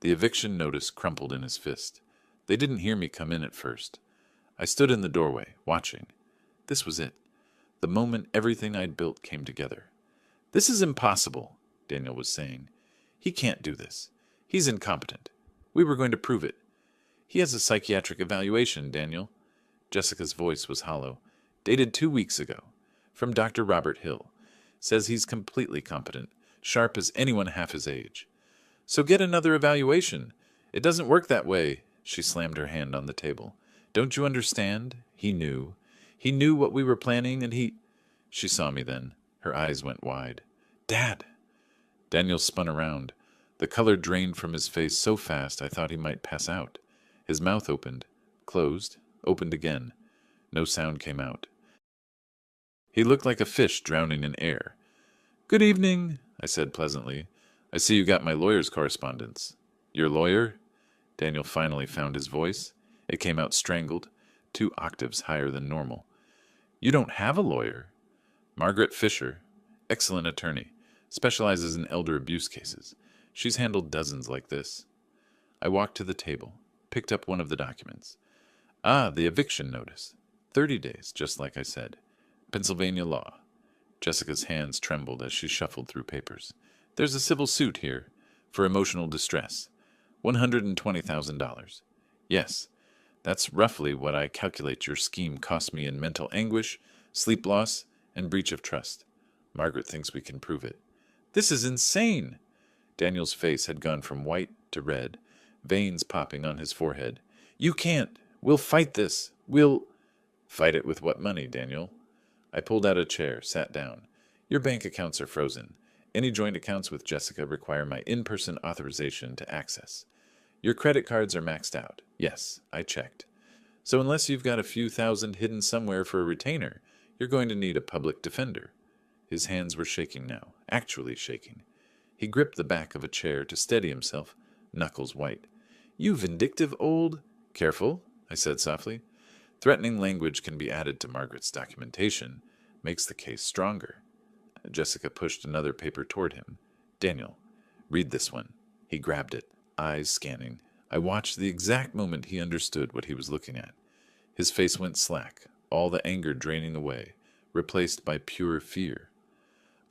A: the eviction notice crumpled in his fist. They didn't hear me come in at first. I stood in the doorway, watching. This was it. The moment everything I'd built came together. This is impossible, Daniel was saying. He can't do this. He's incompetent. We were going to prove it. He has a psychiatric evaluation, Daniel. Jessica's voice was hollow. Dated 2 weeks ago. From Dr. Robert Hill. Says he's completely competent, sharp as anyone half his age. So get another evaluation. It doesn't work that way. She slammed her hand on the table. Don't you understand? He knew. He knew what we were planning, and he... She saw me then. Her eyes went wide. Dad! Daniel spun around. The color drained from his face so fast I thought he might pass out. His mouth opened, closed, opened again. No sound came out. He looked like a fish drowning in air. Good evening, I said pleasantly. I see you got my lawyer's correspondence. Your lawyer? Daniel finally found his voice. It came out strangled, 2 octaves higher than normal. You don't have a lawyer? Margaret Fisher, excellent attorney, specializes in elder abuse cases. She's handled dozens like this. I walked to the table, picked up one of the documents. Ah, the eviction notice. 30 days, just like I said. Pennsylvania law. Jessica's hands trembled as she shuffled through papers. There's a civil suit here, for emotional distress. $120,000. Yes, that's roughly what I calculate your scheme cost me in mental anguish, sleep loss, and breach of trust. Margaret thinks we can prove it. This is insane! Daniel's face had gone from white to red, veins popping on his forehead. You can't. We'll fight this. We'll... Fight it with what money, Daniel? I pulled out a chair, sat down. Your bank accounts are frozen. Any joint accounts with Jessica require my in-person authorization to access. Your credit cards are maxed out. Yes, I checked. So unless you've got a few thousand hidden somewhere for a retainer, you're going to need a public defender. His hands were shaking now, actually shaking. He gripped the back of a chair to steady himself, knuckles white. You vindictive old... Careful, I said softly. Threatening language can be added to Margaret's documentation, makes the case stronger. Jessica pushed another paper toward him. Daniel, read this one. He grabbed it, eyes scanning. I watched the exact moment he understood what he was looking at. His face went slack, all the anger draining away, replaced by pure fear.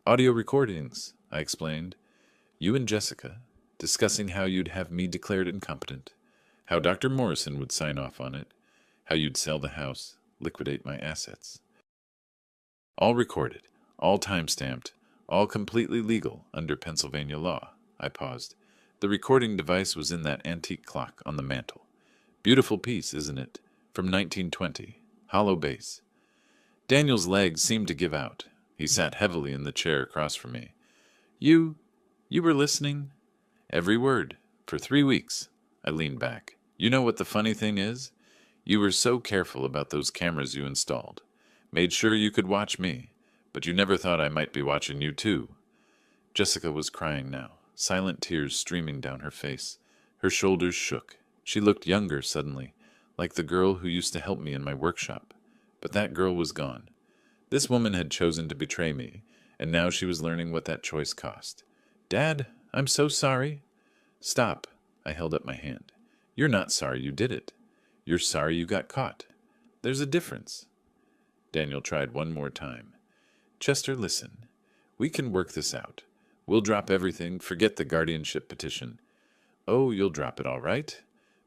A: Audio recordings, I explained. You and Jessica, discussing how you'd have me declared incompetent, how Dr. Morrison would sign off on it, how you'd sell the house, liquidate my assets. All recorded, all time-stamped, all completely legal under Pennsylvania law. I paused. The recording device was in that antique clock on the mantel. Beautiful piece, isn't it? From 1920. Hollow base. Daniel's legs seemed to give out. He sat heavily in the chair across from me. You were listening? Every word. For 3 weeks. I leaned back. You know what the funny thing is? You were so careful about those cameras you installed. Made sure you could watch me, but you never thought I might be watching you too. Jessica was crying now, silent tears streaming down her face. Her shoulders shook. She looked younger suddenly, like the girl who used to help me in my workshop. But that girl was gone. This woman had chosen to betray me, and now she was learning what that choice cost. Dad, I'm so sorry. Stop. I held up my hand. You're not sorry you did it. You're sorry you got caught. There's a difference. Daniel tried one more time. Chester, listen. We can work this out. We'll drop everything, forget the guardianship petition. Oh, you'll drop it all right?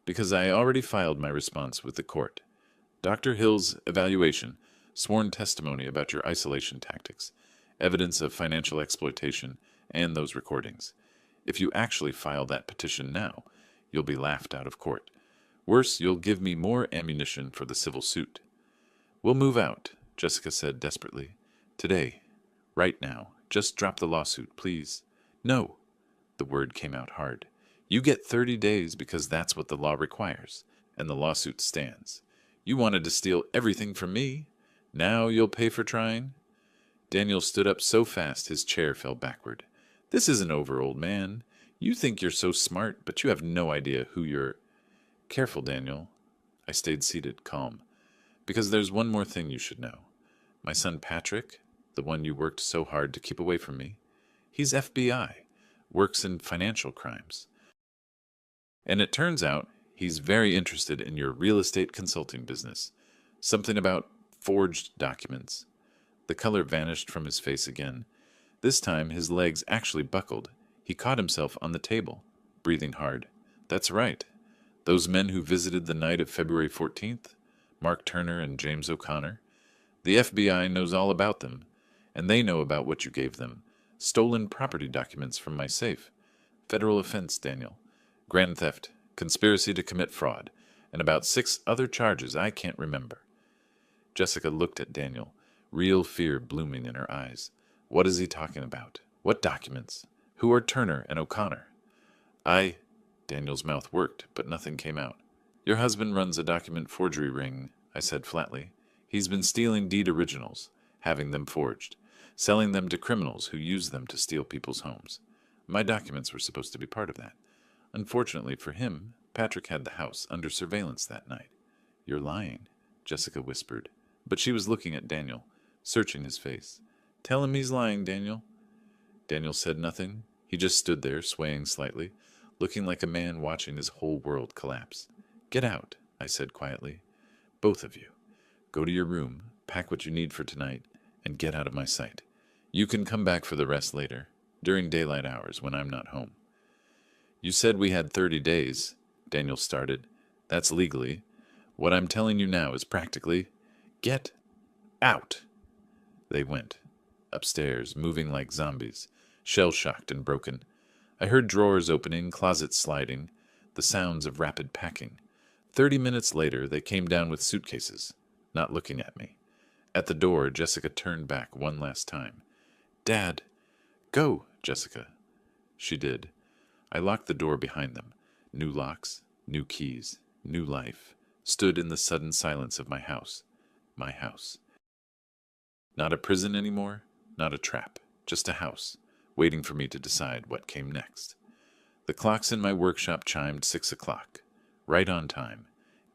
A: Because I already filed my response with the court. Dr. Hill's evaluation, sworn testimony about your isolation tactics, evidence of financial exploitation, and those recordings. If you actually file that petition now, you'll be laughed out of court. Worse, you'll give me more ammunition for the civil suit. We'll move out, Jessica said desperately. Today. Right now. Just drop the lawsuit, please. No. The word came out hard. You get 30 days because that's what the law requires, and the lawsuit stands. You wanted to steal everything from me. Now you'll pay for trying? Daniel stood up so fast his chair fell backward. This isn't over, old man. You think you're so smart, but you have no idea who you're... Careful, Daniel. I stayed seated, calm. Because there's one more thing you should know. My son Patrick, the one you worked so hard to keep away from me, he's FBI, works in financial crimes. And it turns out he's very interested in your real estate consulting business. Something about forged documents. The color vanished from his face again. This time his legs actually buckled. He caught himself on the table, breathing hard. That's right. Those men who visited the night of February 14th, Mark Turner and James O'Connor, the FBI knows all about them, and they know about what you gave them. Stolen property documents from my safe. Federal offense, Daniel. Grand theft, conspiracy to commit fraud, and about 6 other charges I can't remember. Jessica looked at Daniel, real fear blooming in her eyes. What is he talking about? What documents? Who are Turner and O'Connor? Daniel's mouth worked, but nothing came out. Your husband runs a document forgery ring, I said flatly. He's been stealing deed originals, having them forged, selling them to criminals who use them to steal people's homes. My documents were supposed to be part of that. Unfortunately for him, Patrick had the house under surveillance that night. You're lying, Jessica whispered, but she was looking at Daniel, searching his face. Tell him he's lying, Daniel. Daniel said nothing. He just stood there, swaying slightly, looking like a man watching his whole world collapse. Get out, I said quietly. Both of you. Go to your room, pack what you need for tonight, and get out of my sight. You can come back for the rest later, during daylight hours when I'm not home. You said we had 30 days, Daniel started. That's legally. What I'm telling you now is practically, get out. They went. Upstairs, moving like zombies, shell-shocked and broken. I heard drawers opening, closets sliding, the sounds of rapid packing. 30 minutes later, they came down with suitcases, not looking at me. At the door, Jessica turned back one last time. Dad! Go, Jessica. She did. I locked the door behind them. New locks, new keys, new life, stood in the sudden silence of my house. My house. Not a prison anymore, not a trap, just a house, waiting for me to decide what came next. The clocks in my workshop chimed 6 o'clock. Right on time.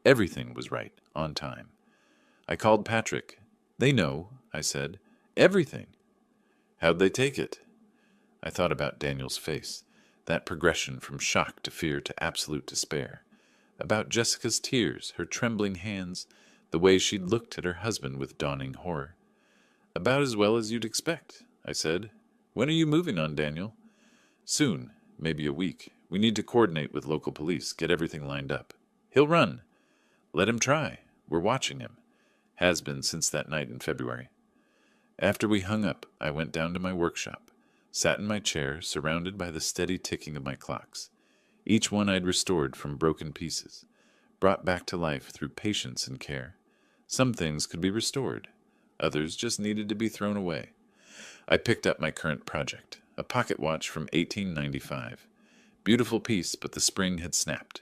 A: Everything was right, on time. I called Patrick. "They know," I said. "Everything." "How'd they take it?" I thought about Daniel's face, that progression from shock to fear to absolute despair. About Jessica's tears, her trembling hands, the way she'd looked at her husband with dawning horror. "About as well as you'd expect," I said. "When are you moving on, Daniel?" "Soon, maybe a week. We need to coordinate with local police, get everything lined up." "He'll run." "Let him try. We're watching him. Has been since that night in February." After we hung up, I went down to my workshop, sat in my chair, surrounded by the steady ticking of my clocks. Each one I'd restored from broken pieces, brought back to life through patience and care. Some things could be restored. Others just needed to be thrown away. I picked up my current project, a pocket watch from 1895. Beautiful piece, but the spring had snapped.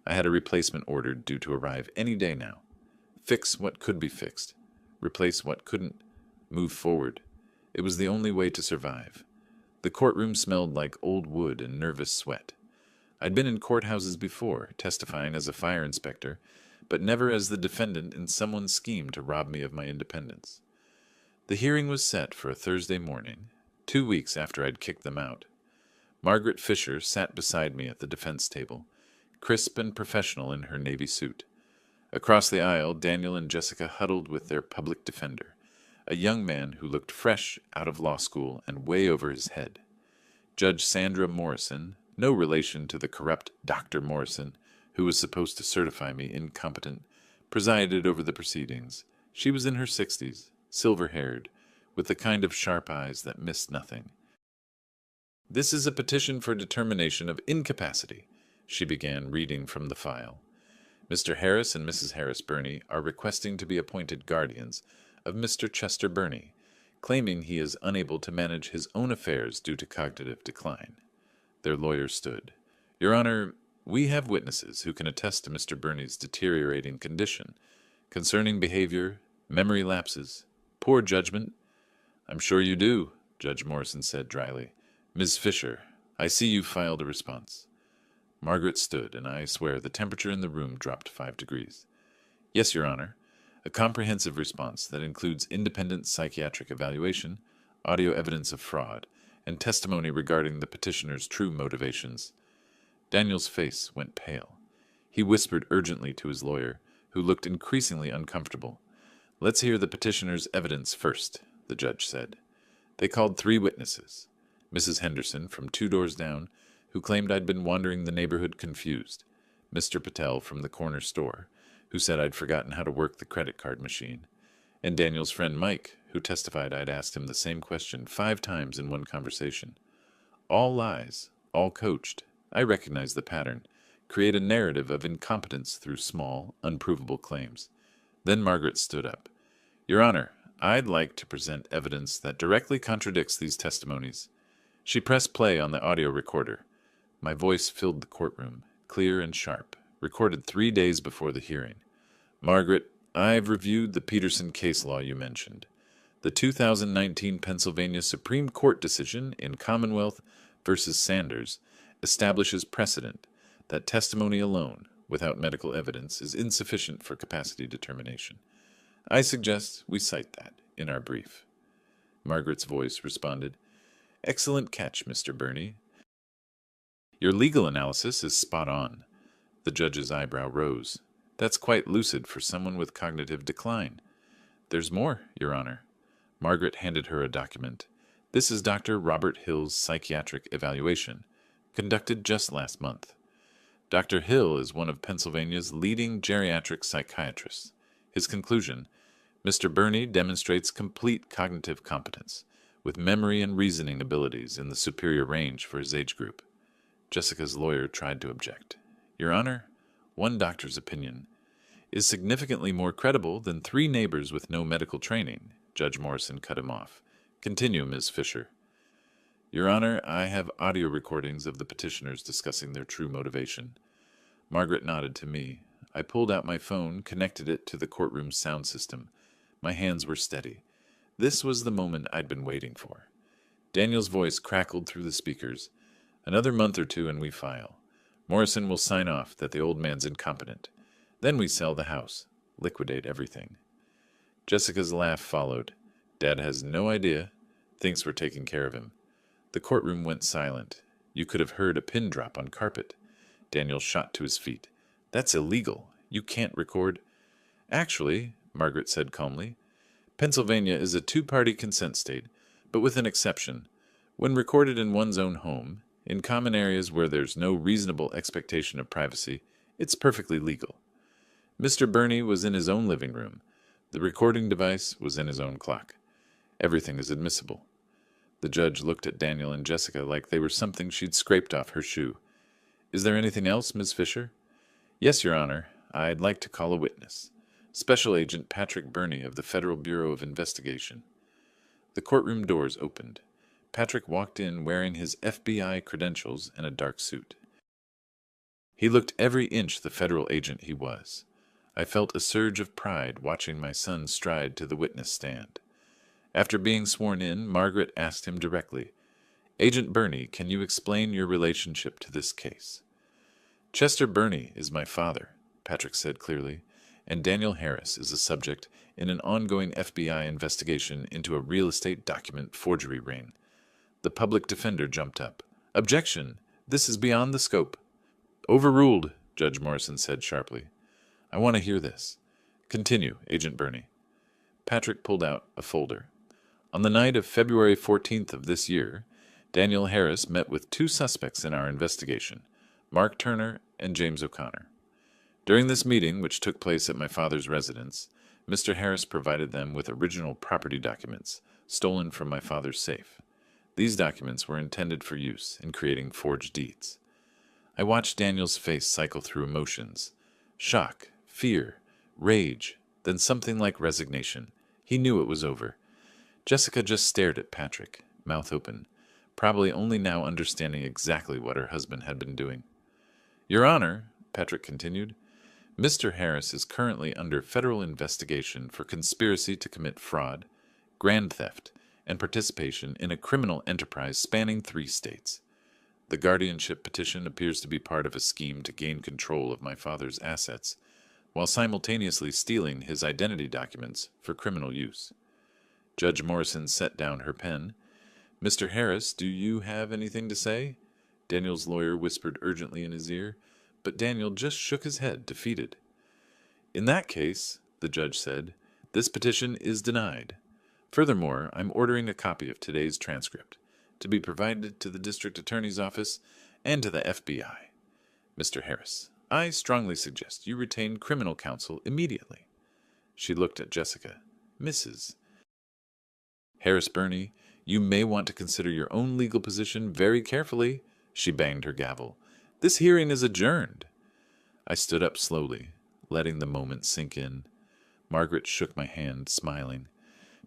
A: I had a replacement ordered due to arrive any day now. Fix what could be fixed. Replace what couldn't. Move forward. It was the only way to survive. The courtroom smelled like old wood and nervous sweat. I'd been in courthouses before, testifying as a fire inspector, but never as the defendant in someone's scheme to rob me of my independence. The hearing was set for a Thursday morning, 2 weeks after I'd kicked them out. Margaret Fisher sat beside me at the defense table, crisp and professional in her navy suit. Across the aisle, Daniel and Jessica huddled with their public defender, a young man who looked fresh out of law school and way over his head. Judge Sandra Morrison, no relation to the corrupt Dr. Morrison, who was supposed to certify me incompetent, presided over the proceedings. She was in her 60s, silver-haired, with the kind of sharp eyes that missed nothing. "This is a petition for determination of incapacity," she began, reading from the file. "Mr. Harris and Mrs. Harris Burney are requesting to be appointed guardians of Mr. Chester Burney, claiming he is unable to manage his own affairs due to cognitive decline." Their lawyer stood. "Your Honor, we have witnesses who can attest to Mr. Burney's deteriorating condition, concerning behavior, memory lapses, poor judgment." "I'm sure you do," Judge Morrison said dryly. "Ms. Fisher, I see you filed a response." Margaret stood, and I swear the temperature in the room dropped 5 degrees. "Yes, Your Honor. A comprehensive response that includes independent psychiatric evaluation, audio evidence of fraud, and testimony regarding the petitioner's true motivations." Daniel's face went pale. He whispered urgently to his lawyer, who looked increasingly uncomfortable. "Let's hear the petitioner's evidence first," the judge said. They called 3 witnesses. Mrs. Henderson, from 2 doors down, who claimed I'd been wandering the neighborhood confused. Mr. Patel from the corner store, who said I'd forgotten how to work the credit card machine. And Daniel's friend Mike, who testified I'd asked him the same question 5 times in one conversation. All lies, all coached. I recognize the pattern. Create a narrative of incompetence through small, unprovable claims. Then Margaret stood up. "Your Honor, I'd like to present evidence that directly contradicts these testimonies." She pressed play on the audio recorder. My voice filled the courtroom, clear and sharp, recorded 3 days before the hearing. "Margaret, I've reviewed the Peterson case law you mentioned. The 2019 Pennsylvania Supreme Court decision in Commonwealth versus Sanders establishes precedent that testimony alone, without medical evidence, is insufficient for capacity determination. I suggest we cite that in our brief." Margaret's voice responded, "Excellent catch, Mr. Burney. Your legal analysis is spot on." The judge's eyebrow rose. "That's quite lucid for someone with cognitive decline." "There's more, Your Honor." Margaret handed her a document. "This is Dr. Robert Hill's psychiatric evaluation, conducted just last month. Dr. Hill is one of Pennsylvania's leading geriatric psychiatrists. His conclusion: Mr. Burney demonstrates complete cognitive competence, with memory and reasoning abilities in the superior range for his age group." Jessica's lawyer tried to object. "Your Honor, one doctor's opinion is significantly more credible than 3 neighbors with no medical training." Judge Morrison cut him off. "Continue, Ms. Fisher." "Your Honor, I have audio recordings of the petitioners discussing their true motivation." Margaret nodded to me. I pulled out my phone, connected it to the courtroom's sound system. My hands were steady. This was the moment I'd been waiting for. Daniel's voice crackled through the speakers. Another month or two and we file. Morrison will sign off that the old man's incompetent. Then we sell the house, liquidate everything. Jessica's laugh followed. Dad has no idea. Thinks we're taking care of him. The courtroom went silent. You could have heard a pin drop on carpet. Daniel shot to his feet. That's illegal. You can't record. Actually, Margaret said calmly, Pennsylvania is a two-party consent state, but with an exception. When recorded in one's own home, in common areas where there's no reasonable expectation of privacy, it's perfectly legal. Mr. Burney was in his own living room. The recording device was in his own clock. Everything is admissible. The judge looked at Daniel and Jessica like they were something she'd scraped off her shoe. Is there anything else, Ms. Fisher? Yes, Your Honor. I'd like to call a witness. Special Agent Patrick Burney of the Federal Bureau of Investigation. The courtroom doors opened. Patrick walked in wearing his FBI credentials and a dark suit. He looked every inch the federal agent he was. I felt a surge of pride watching my son stride to the witness stand. After being sworn in, Margaret asked him directly, Agent Burney, can you explain your relationship to this case? Chester Burney is my father, Patrick said clearly, and Daniel Harris is a subject in an ongoing FBI investigation into a real estate document forgery ring. The public defender jumped up. Objection! This is beyond the scope. Overruled, Judge Morrison said sharply. I want to hear this. Continue, Agent Burney. Patrick pulled out a folder. On the night of February 14th of this year, Daniel Harris met with two suspects in our investigation, Mark Turner and James O'Connor. During this meeting, which took place at my father's residence, Mr. Harris provided them with original property documents stolen from my father's safe. These documents were intended for use in creating forged deeds. I watched Daniel's face cycle through emotions. Shock, fear, rage, then something like resignation. He knew it was over. Jessica just stared at Patrick, mouth open, probably only now understanding exactly what her husband had been doing. Your Honor, Patrick continued, Mr. Harris is currently under federal investigation for conspiracy to commit fraud, grand theft, and participation in a criminal enterprise spanning 3 states. The guardianship petition appears to be part of a scheme to gain control of my father's assets, while simultaneously stealing his identity documents for criminal use. Judge Morrison set down her pen. Mr. Harris, do you have anything to say? Daniel's lawyer whispered urgently in his ear, but Daniel just shook his head, defeated. In that case, the judge said, this petition is denied. Furthermore, I'm ordering a copy of today's transcript to be provided to the district attorney's office and to the FBI. Mr. Harris, I strongly suggest you retain criminal counsel immediately. She looked at Jessica. Mrs. Harris Burney, you may want to consider your own legal position very carefully. She banged her gavel. This hearing is adjourned. I stood up slowly, letting the moment sink in. Margaret shook my hand, smiling.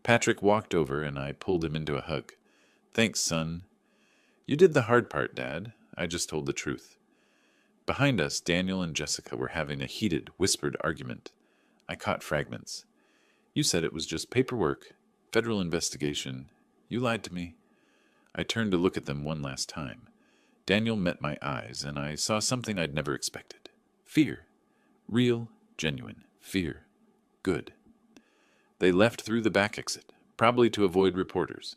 A: Patrick walked over and I pulled him into a hug. Thanks, son. You did the hard part, Dad. I just told the truth. Behind us, Daniel and Jessica were having a heated, whispered argument. I caught fragments. You said it was just paperwork, federal investigation. You lied to me. I turned to look at them one last time. Daniel met my eyes, and I saw something I'd never expected. Fear. Real, genuine fear. Good. They left through the back exit, probably to avoid reporters.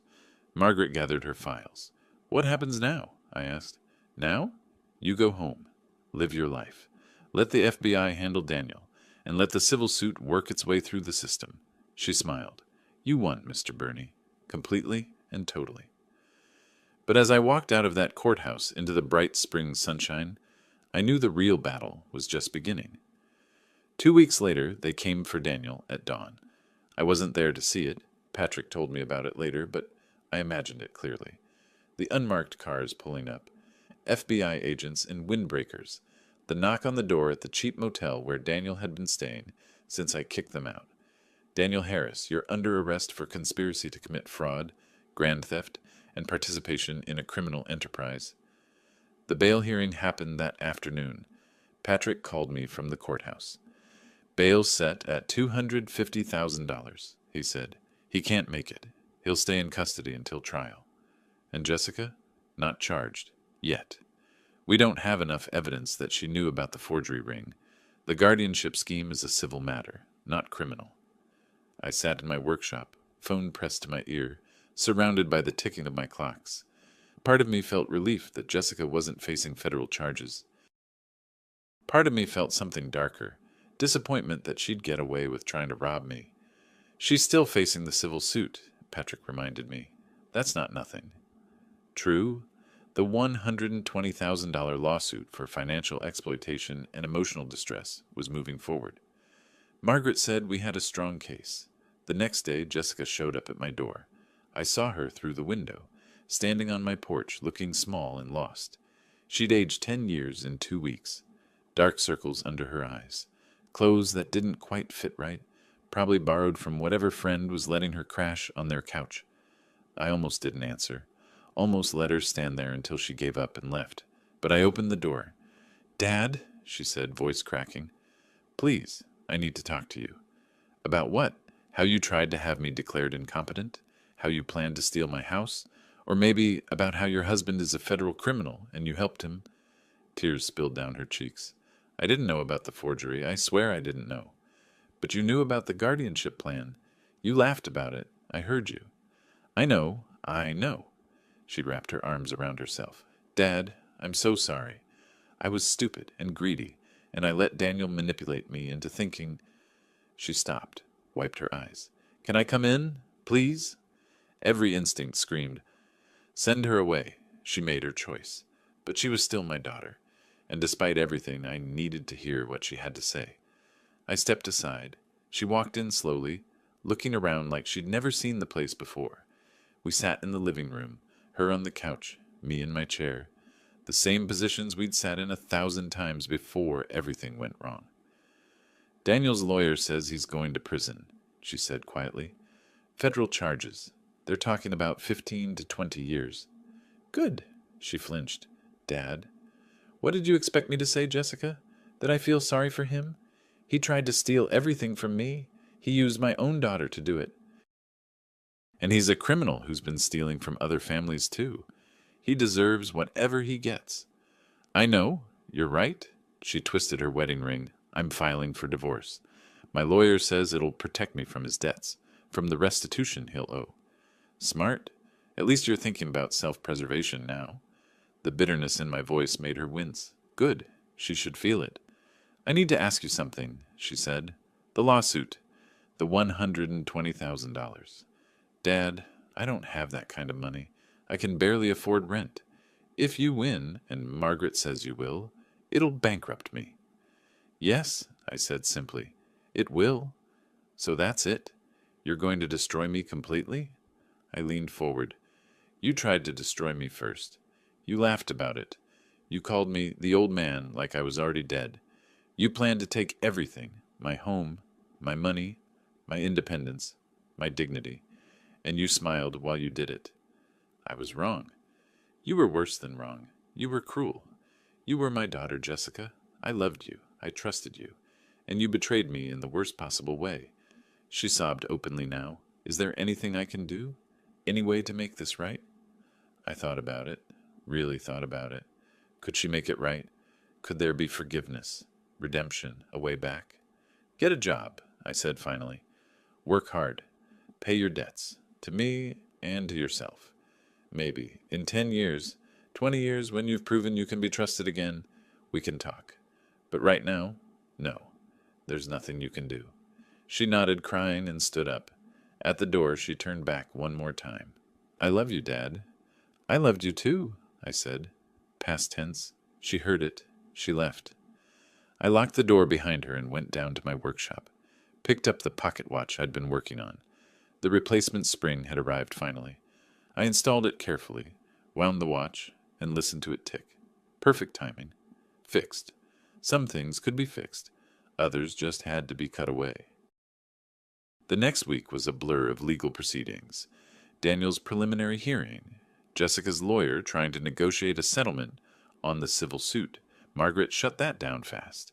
A: Margaret gathered her files. What happens now? I asked. Now? You go home. Live your life. Let the FBI handle Daniel, and let the civil suit work its way through the system. She smiled. You won, Mr. Burney. Completely and totally. But as I walked out of that courthouse into the bright spring sunshine, I knew the real battle was just beginning. 2 weeks later, they came for Daniel at dawn. I wasn't there to see it. Patrick told me about it later, but I imagined it clearly. The unmarked cars pulling up, FBI agents in windbreakers, the knock on the door at the cheap motel where Daniel had been staying since I kicked them out. Daniel Harris, you're under arrest for conspiracy to commit fraud, grand theft, and participation in a criminal enterprise. The bail hearing happened that afternoon. Patrick called me from the courthouse. Bail set at $250,000, he said. He can't make it. He'll stay in custody until trial. And Jessica? Not charged. Yet. We don't have enough evidence that she knew about the forgery ring. The guardianship scheme is a civil matter, not criminal. I sat in my workshop, phone pressed to my ear, surrounded by the ticking of my clocks. Part of me felt relief that Jessica wasn't facing federal charges. Part of me felt something darker, disappointment that she'd get away with trying to rob me. She's still facing the civil suit, Patrick reminded me. That's not nothing. True, the $120,000 lawsuit for financial exploitation and emotional distress was moving forward. Margaret said we had a strong case. The next day, Jessica showed up at my door. I saw her through the window, standing on my porch, looking small and lost. She'd aged 10 years in 2 weeks. Dark circles under her eyes. Clothes that didn't quite fit right, probably borrowed from whatever friend was letting her crash on their couch. I almost didn't answer. Almost let her stand there until she gave up and left. But I opened the door. "Dad," she said, voice cracking. "Please, I need to talk to you." "About what? How you tried to have me declared incompetent? How you planned to steal my house? Or maybe about how your husband is a federal criminal and you helped him?" Tears spilled down her cheeks. "I didn't know about the forgery. I swear I didn't know." "But you knew about the guardianship plan. You laughed about it. I heard you." I know. She wrapped her arms around herself. "Dad, I'm so sorry. I was stupid and greedy, and I let Daniel manipulate me into thinking—" She stopped, wiped her eyes. "Can I come in? Please?" Every instinct screamed, "Send her away." She made her choice. But she was still my daughter, and despite everything, I needed to hear what she had to say. I stepped aside. She walked in slowly, looking around like she'd never seen the place before. We sat in the living room, her on the couch, me in my chair, the same positions we'd sat in 1,000 times before everything went wrong. "Daniel's lawyer says he's going to prison," she said quietly. "Federal charges. They're talking about 15 to 20 years. "Good," she flinched. "Dad." "What did you expect me to say, Jessica? That I feel sorry for him? He tried to steal everything from me. He used my own daughter to do it. And he's a criminal who's been stealing from other families, too. He deserves whatever he gets." "I know. You're right." She twisted her wedding ring. "I'm filing for divorce. My lawyer says it'll protect me from his debts, from the restitution he'll owe." "Smart. At least you're thinking about self-preservation now." The bitterness in my voice made her wince. Good. She should feel it. "I need to ask you something," she said. "The lawsuit. The $120,000. Dad, I don't have that kind of money. I can barely afford rent. If you win, and Margaret says you will, it'll bankrupt me." "Yes," I said simply. "It will. So that's it. You're going to destroy me completely?" I leaned forward. "You tried to destroy me first. You laughed about it. You called me the old man like I was already dead. You planned to take everything, my home, my money, my independence, my dignity. And you smiled while you did it. I was wrong. You were worse than wrong. You were cruel. You were my daughter, Jessica. I loved you. I trusted you. And you betrayed me in the worst possible way." She sobbed openly now. "Is there anything I can do? Any way to make this right?" I thought about it. Really thought about it. Could she make it right? Could there be forgiveness, redemption, a way back? "Get a job," I said finally. "Work hard. Pay your debts. To me and to yourself. Maybe, in 10 years, 20 years, when you've proven you can be trusted again, we can talk. But right now, no. There's nothing you can do." She nodded, crying, and stood up. At the door, she turned back one more time. "I love you, Dad." "I loved you too," I said. Past tense. She heard it. She left. I locked the door behind her and went down to my workshop. Picked up the pocket watch I'd been working on. The replacement spring had arrived finally. I installed it carefully, wound the watch, and listened to it tick. Perfect timing. Fixed. Some things could be fixed. Others just had to be cut away. The next week was a blur of legal proceedings. Daniel's preliminary hearing, Jessica's lawyer trying to negotiate a settlement on the civil suit, Margaret shut that down fast.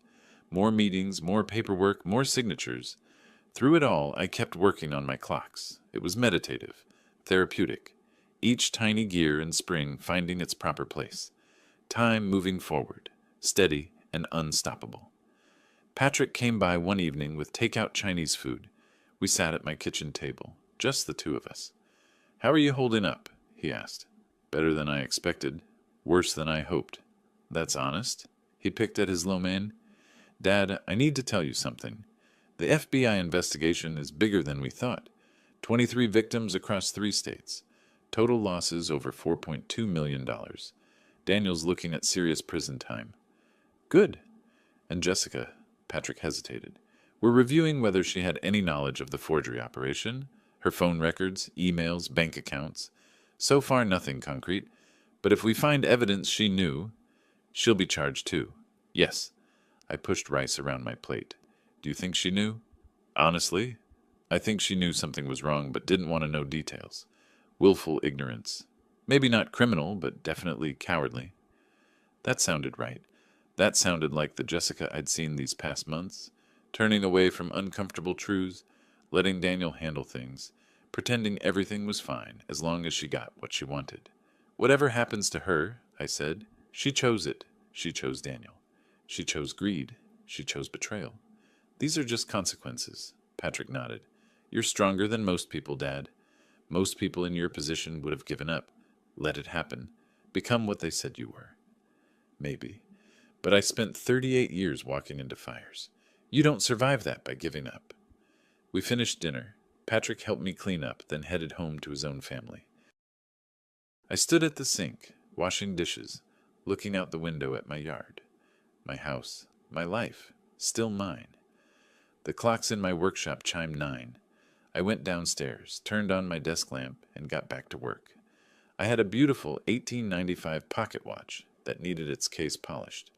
A: More meetings, more paperwork, more signatures. Through it all, I kept working on my clocks. It was meditative, therapeutic. Each tiny gear and spring finding its proper place. Time moving forward, steady and unstoppable. Patrick came by one evening with takeout Chinese food. We sat at my kitchen table, just the two of us. "How are you holding up?" he asked. "Better than I expected. Worse than I hoped." "That's honest." He picked at his lo mein. "Dad, I need to tell you something. The FBI investigation is bigger than we thought. 23 victims across 3 states. Total losses over $4.2 million. Daniel's looking at serious prison time." "Good." "And Jessica," Patrick hesitated, "we're reviewing whether she had any knowledge of the forgery operation, her phone records, emails, bank accounts. So far, nothing concrete. But if we find evidence she knew, she'll be charged too." "Yes." I pushed rice around my plate. "Do you think she knew?" "Honestly, I think she knew something was wrong but didn't want to know details. Willful ignorance. Maybe not criminal, but definitely cowardly." That sounded right. That sounded like the Jessica I'd seen these past months, turning away from uncomfortable truths, letting Daniel handle things, pretending everything was fine as long as she got what she wanted. "Whatever happens to her," I said, "she chose it. She chose Daniel. She chose greed. She chose betrayal. These are just consequences." Patrick nodded. "You're stronger than most people, Dad. Most people in your position would have given up, let it happen, become what they said you were." "Maybe. But I spent 38 years walking into fires. You don't survive that by giving up." We finished dinner. Patrick helped me clean up, then headed home to his own family. I stood at the sink, washing dishes, looking out the window at my yard. My house, my life, still mine. The clocks in my workshop chimed 9. I went downstairs, turned on my desk lamp, and got back to work. I had a beautiful 1895 pocket watch that needed its case polished.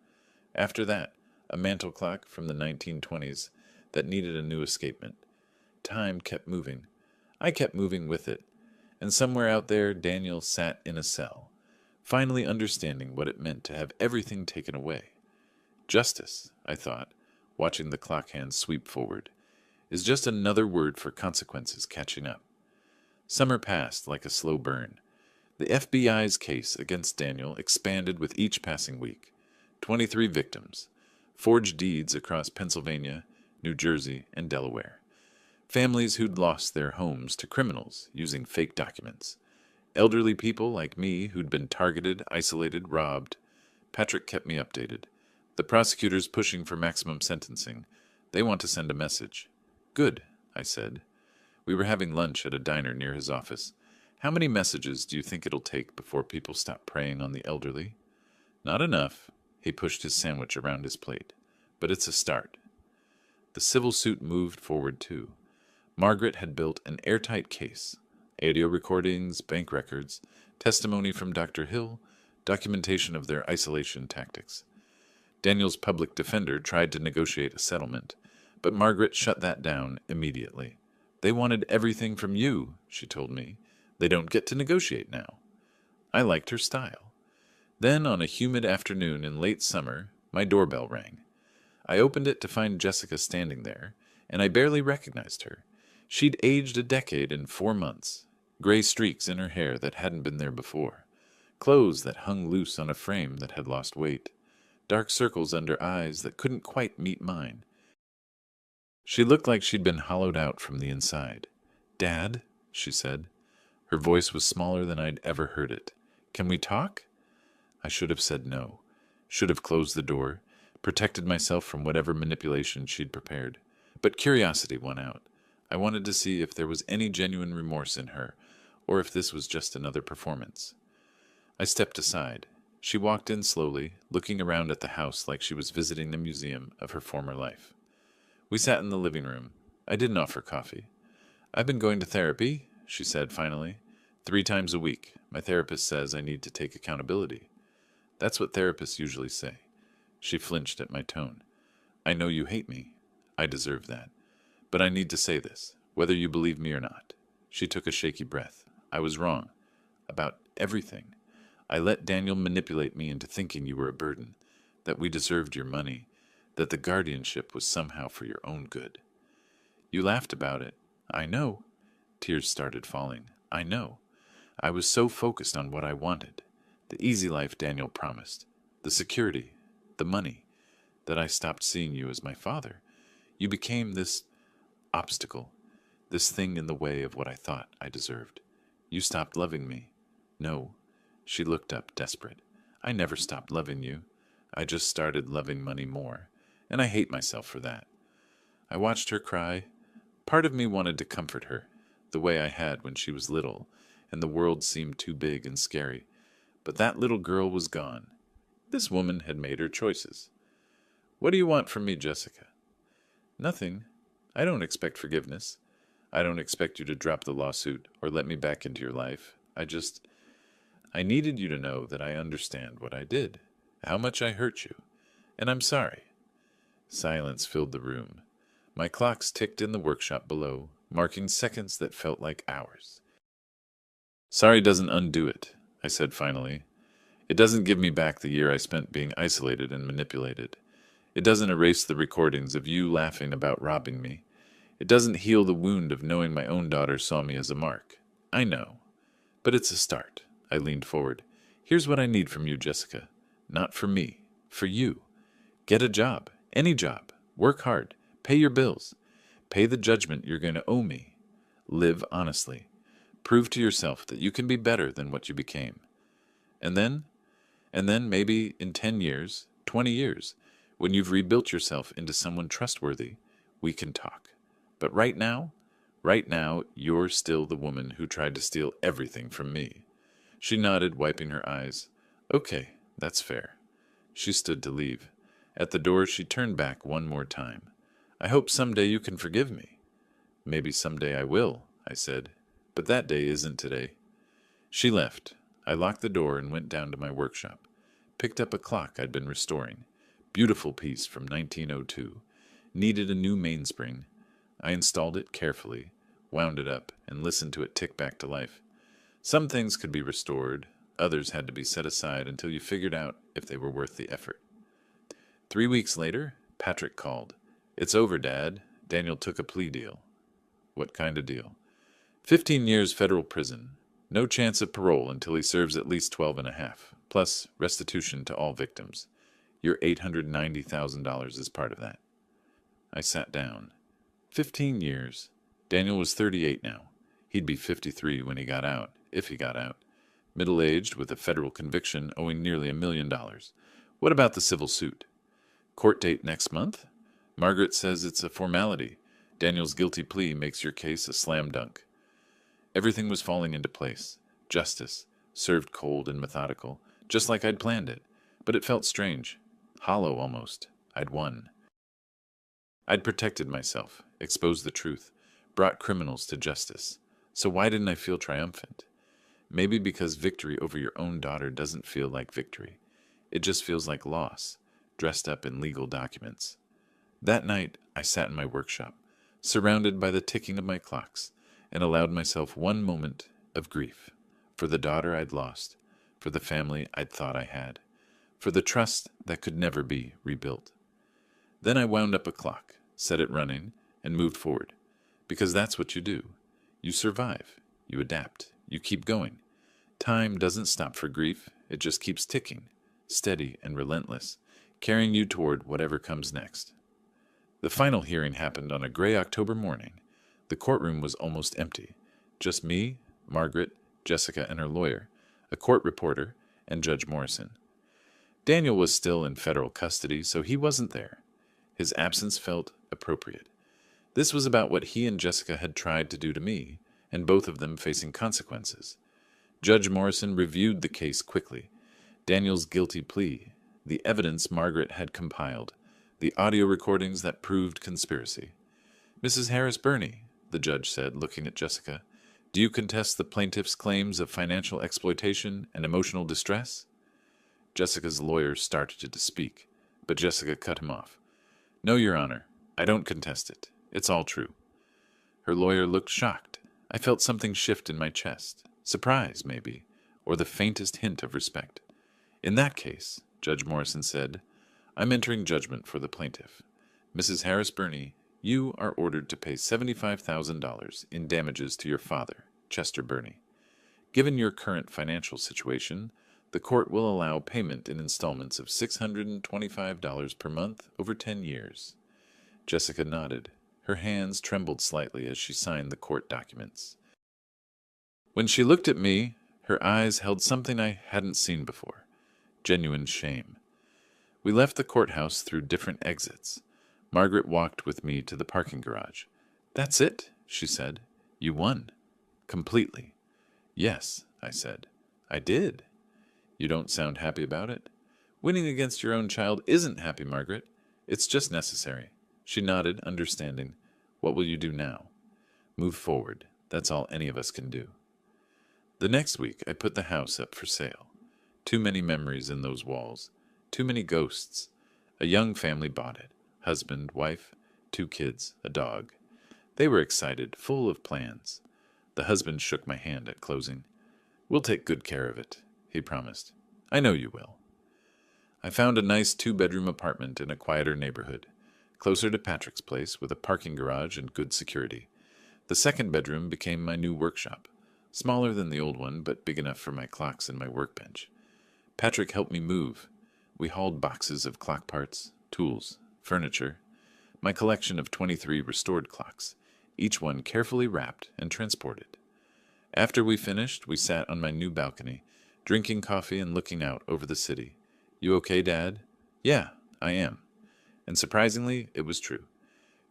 A: After that, a mantel clock from the 1920s that needed a new escapement. Time kept moving. I kept moving with it. And somewhere out there, Daniel sat in a cell, finally understanding what it meant to have everything taken away. Justice, I thought, watching the clock hands sweep forward, is just another word for consequences catching up. Summer passed like a slow burn. The FBI's case against Daniel expanded with each passing week. 23 victims, forged deeds across Pennsylvania, New Jersey, and Delaware. Families who'd lost their homes to criminals using fake documents. Elderly people like me who'd been targeted, isolated, robbed. Patrick kept me updated. The prosecutors pushing for maximum sentencing. They want to send a message. "Good," I said. We were having lunch at a diner near his office. "How many messages do you think it'll take before people stop preying on the elderly?" "Not enough." He pushed his sandwich around his plate. "But it's a start." The civil suit moved forward too. Margaret had built an airtight case. Audio recordings, bank records, testimony from Dr. Hill, documentation of their isolation tactics. Daniel's public defender tried to negotiate a settlement, but Margaret shut that down immediately. "They wanted everything from you," she told me. "They don't get to negotiate now." I liked her style. Then, on a humid afternoon in late summer, my doorbell rang. I opened it to find Jessica standing there, and I barely recognized her. She'd aged a decade in 4 months, gray streaks in her hair that hadn't been there before, clothes that hung loose on a frame that had lost weight, dark circles under eyes that couldn't quite meet mine. She looked like she'd been hollowed out from the inside. "Dad," she said. Her voice was smaller than I'd ever heard it. "Can we talk?" I should have said no, should have closed the door, protected myself from whatever manipulation she'd prepared. But curiosity won out. I wanted to see if there was any genuine remorse in her, or if this was just another performance. I stepped aside. She walked in slowly, looking around at the house like she was visiting the museum of her former life. We sat in the living room. I didn't offer coffee. "I've been going to therapy," she said finally. 3 times a week. My therapist says I need to take accountability." That's what therapists usually say. She flinched at my tone. "I know you hate me. I deserve that. But I need to say this, whether you believe me or not." She took a shaky breath. "I was wrong. About everything. I let Daniel manipulate me into thinking you were a burden. that we deserved your money, that the guardianship was somehow for your own good. You laughed about it. I know. Tears started falling. I know. I was so focused on what I wanted, the easy life Daniel promised, the security, the money, that I stopped seeing you as my father. You became this obstacle, this thing in the way of what I thought I deserved. You stopped loving me. No. She looked up, desperate. I never stopped loving you. I just started loving money more, and I hate myself for that. I watched her cry. Part of me wanted to comfort her, the way I had when she was little, and the world seemed too big and scary. But that little girl was gone. This woman had made her choices. What do you want from me, Jessica? Nothing. I don't expect forgiveness. I don't expect you to drop the lawsuit or let me back into your life. I needed you to know that I understand what I did, how much I hurt you, and I'm sorry. Silence filled the room. My clocks ticked in the workshop below, marking seconds that felt like hours. Sorry doesn't undo it, I said finally. It doesn't give me back the year I spent being isolated and manipulated. It doesn't erase the recordings of you laughing about robbing me. It doesn't heal the wound of knowing my own daughter saw me as a mark. I know. But it's a start. I leaned forward. Here's what I need from you, Jessica. Not for me. For you. Get a job. Any job. Work hard. Pay your bills. Pay the judgment you're going to owe me. Live honestly. Prove to yourself that you can be better than what you became. And then maybe in 10 years, 20 years, when you've rebuilt yourself into someone trustworthy, we can talk. But right now, you're still the woman who tried to steal everything from me. She nodded, wiping her eyes. Okay, that's fair. She stood to leave. At the door, she turned back one more time. I hope someday you can forgive me. Maybe someday I will, I said. But that day isn't today. She left. I locked the door and went down to my workshop. Picked up a clock I'd been restoring. Beautiful piece from 1902. Needed a new mainspring. I installed it carefully, wound it up, and listened to it tick back to life. Some things could be restored, others had to be set aside until you figured out if they were worth the effort. 3 weeks later, Patrick called. It's over, Dad. Daniel took a plea deal. What kind of deal? 15 years federal prison. No chance of parole until he serves at least 12 and a half, plus restitution to all victims. Your $890,000 is part of that. I sat down. 15 years. Daniel was 38 now. He'd be 53 when he got out, if he got out. Middle-aged with a federal conviction owing nearly $1 million. What about the civil suit? Court date next month? Margaret says it's a formality. Daniel's guilty plea makes your case a slam dunk. Everything was falling into place. Justice, served cold and methodical, just like I'd planned it. But it felt strange. Hollow almost. I'd won. I'd protected myself, exposed the truth, brought criminals to justice. So why didn't I feel triumphant? Maybe because victory over your own daughter doesn't feel like victory. It just feels like loss, dressed up in legal documents. That night, I sat in my workshop, surrounded by the ticking of my clocks, and allowed myself one moment of grief for the daughter I'd lost, for the family I'd thought I had, for the trust that could never be rebuilt. Then I wound up a clock, set it running, and moved forward, because that's what you do. You survive, you adapt, you keep going. Time doesn't stop for grief, it just keeps ticking, steady and relentless, carrying you toward whatever comes next. The final hearing happened on a gray October morning. The courtroom was almost empty. Just me, Margaret, Jessica and her lawyer, a court reporter, and Judge Morrison. Daniel was still in federal custody, so he wasn't there. His absence felt appropriate. This was about what he and Jessica had tried to do to me, and both of them facing consequences. Judge Morrison reviewed the case quickly. Daniel's guilty plea, the evidence Margaret had compiled, the audio recordings that proved conspiracy. Mrs. Harris-Burney, the judge said, looking at Jessica, do you contest the plaintiff's claims of financial exploitation and emotional distress? Jessica's lawyer started to speak, but Jessica cut him off. No, Your Honor, I don't contest it. It's all true. Her lawyer looked shocked. I felt something shift in my chest. Surprise, maybe, or the faintest hint of respect. In that case, Judge Morrison said, I'm entering judgment for the plaintiff. Mrs. Harris Burney, you are ordered to pay $75,000 in damages to your father, Chester Burney. Given your current financial situation, the court will allow payment in installments of $625 per month over 10 years. Jessica nodded. Her hands trembled slightly as she signed the court documents. When she looked at me, her eyes held something I hadn't seen before, genuine shame. We left the courthouse through different exits. Margaret walked with me to the parking garage. "That's it," she said. "You won. Completely." "Yes," I said. "I did." "You don't sound happy about it?" "Winning against your own child isn't happy, Margaret. It's just necessary." She nodded, understanding. "What will you do now?" "Move forward. That's all any of us can do." The next week, I put the house up for sale. Too many memories in those walls. Too many ghosts. A young family bought it. Husband, wife, 2 kids, a dog. They were excited, full of plans. The husband shook my hand at closing. "We'll take good care of it," he promised. "I know you will." I found a nice 2-bedroom apartment in a quieter neighborhood, closer to Patrick's place with a parking garage and good security. The second bedroom became my new workshop, smaller than the old one, but big enough for my clocks and my workbench. Patrick helped me move. We hauled boxes of clock parts, tools, furniture, my collection of 23 restored clocks, each one carefully wrapped and transported. After we finished, we sat on my new balcony, drinking coffee and looking out over the city. "You okay, Dad?" "Yeah, I am." And surprisingly, it was true.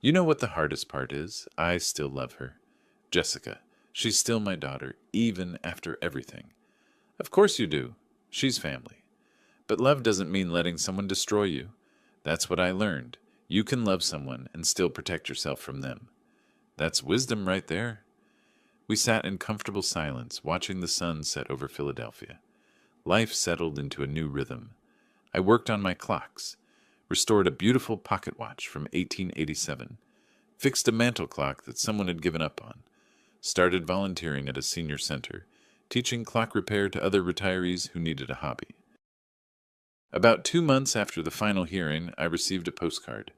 A: You know what the hardest part is? I still love her. Jessica. She's still my daughter, even after everything. Of course you do. She's family. But love doesn't mean letting someone destroy you. That's what I learned. You can love someone and still protect yourself from them. That's wisdom right there. We sat in comfortable silence, watching the sun set over Philadelphia. Life settled into a new rhythm. I worked on my clocks, restored a beautiful pocket watch from 1887, fixed a mantel clock that someone had given up on, started volunteering at a senior center, teaching clock repair to other retirees who needed a hobby. About 2 months after the final hearing, I received a postcard.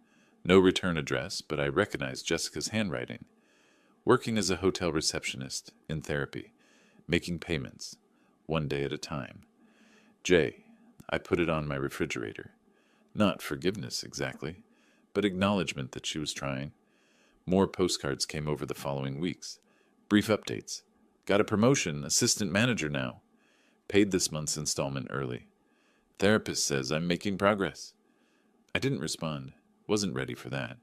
A: No return address, but I recognized Jessica's handwriting. Working as a hotel receptionist, in therapy, making payments, one day at a time. J. I put it on my refrigerator. Not forgiveness, exactly, but acknowledgement that she was trying. More postcards came over the following weeks. Brief updates. Got a promotion, assistant manager now. Paid this month's installment early. Therapist says I'm making progress. I didn't respond. Wasn't ready for that.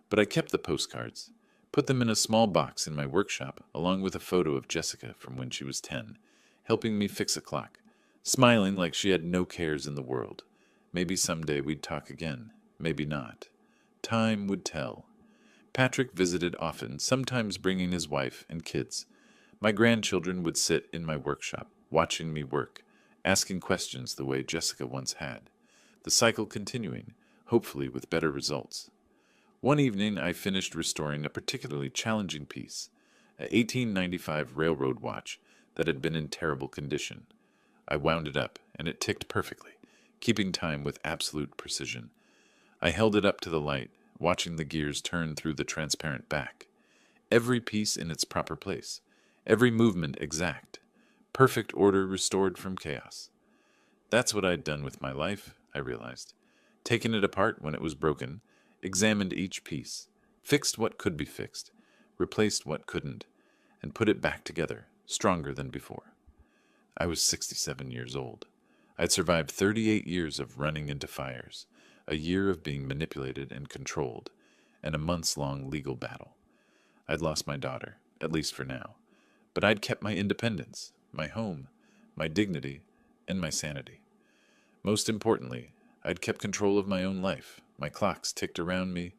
A: But I kept the postcards. Put them in a small box in my workshop, along with a photo of Jessica from when she was 10, helping me fix a clock, smiling like she had no cares in the world. Maybe someday we'd talk again. Maybe not. Time would tell. Patrick visited often, sometimes bringing his wife and kids. My grandchildren would sit in my workshop, watching me work, asking questions the way Jessica once had. The cycle continuing, hopefully with better results. One evening I finished restoring a particularly challenging piece, an 1895 railroad watch that had been in terrible condition. I wound it up, and it ticked perfectly, keeping time with absolute precision. I held it up to the light, watching the gears turn through the transparent back. Every piece in its proper place, every movement exact, perfect order restored from chaos. That's what I'd done with my life, I realized. Taken it apart when it was broken, examined each piece, fixed what could be fixed, replaced what couldn't, and put it back together, stronger than before. I was 67 years old. I'd survived 38 years of running into fires, a year of being manipulated and controlled, and a months-long legal battle. I'd lost my daughter, at least for now, but I'd kept my independence, my home, my dignity, and my sanity. Most importantly, I'd kept control of my own life. My clocks ticked around me,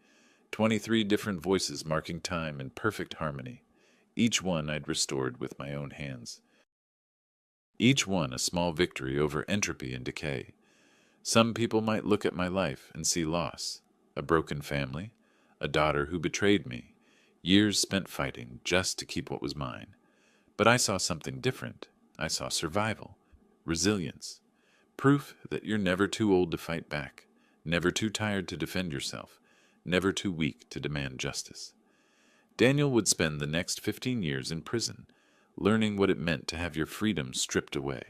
A: 23 different voices marking time in perfect harmony. Each one I'd restored with my own hands. Each one a small victory over entropy and decay. Some people might look at my life and see loss, a broken family, a daughter who betrayed me, years spent fighting just to keep what was mine. But I saw something different. I saw survival, resilience, proof that you're never too old to fight back, never too tired to defend yourself, never too weak to demand justice. Daniel would spend the next 15 years in prison, learning what it meant to have your freedom stripped away.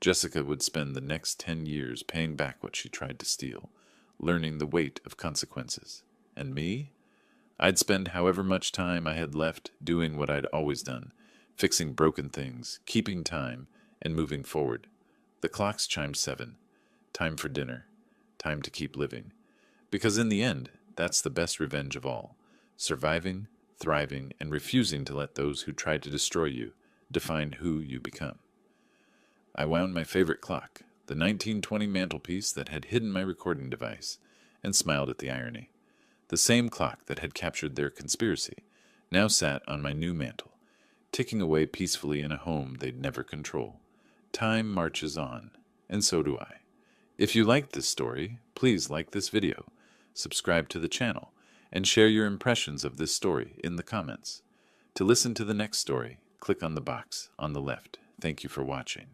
A: Jessica would spend the next 10 years paying back what she tried to steal, learning the weight of consequences. And me? I'd spend however much time I had left doing what I'd always done, fixing broken things, keeping time, and moving forward. The clocks chimed 7. Time for dinner. Time to keep living. Because in the end, that's the best revenge of all. Surviving, thriving, and refusing to let those who try to destroy you define who you become. I wound my favorite clock, the 1920 mantelpiece that had hidden my recording device, and smiled at the irony. The same clock that had captured their conspiracy now sat on my new mantel, ticking away peacefully in a home they'd never control. Time marches on, and so do I. If you liked this story, please like this video, subscribe to the channel, and share your impressions of this story in the comments. To listen to the next story, click on the box on the left. Thank you for watching.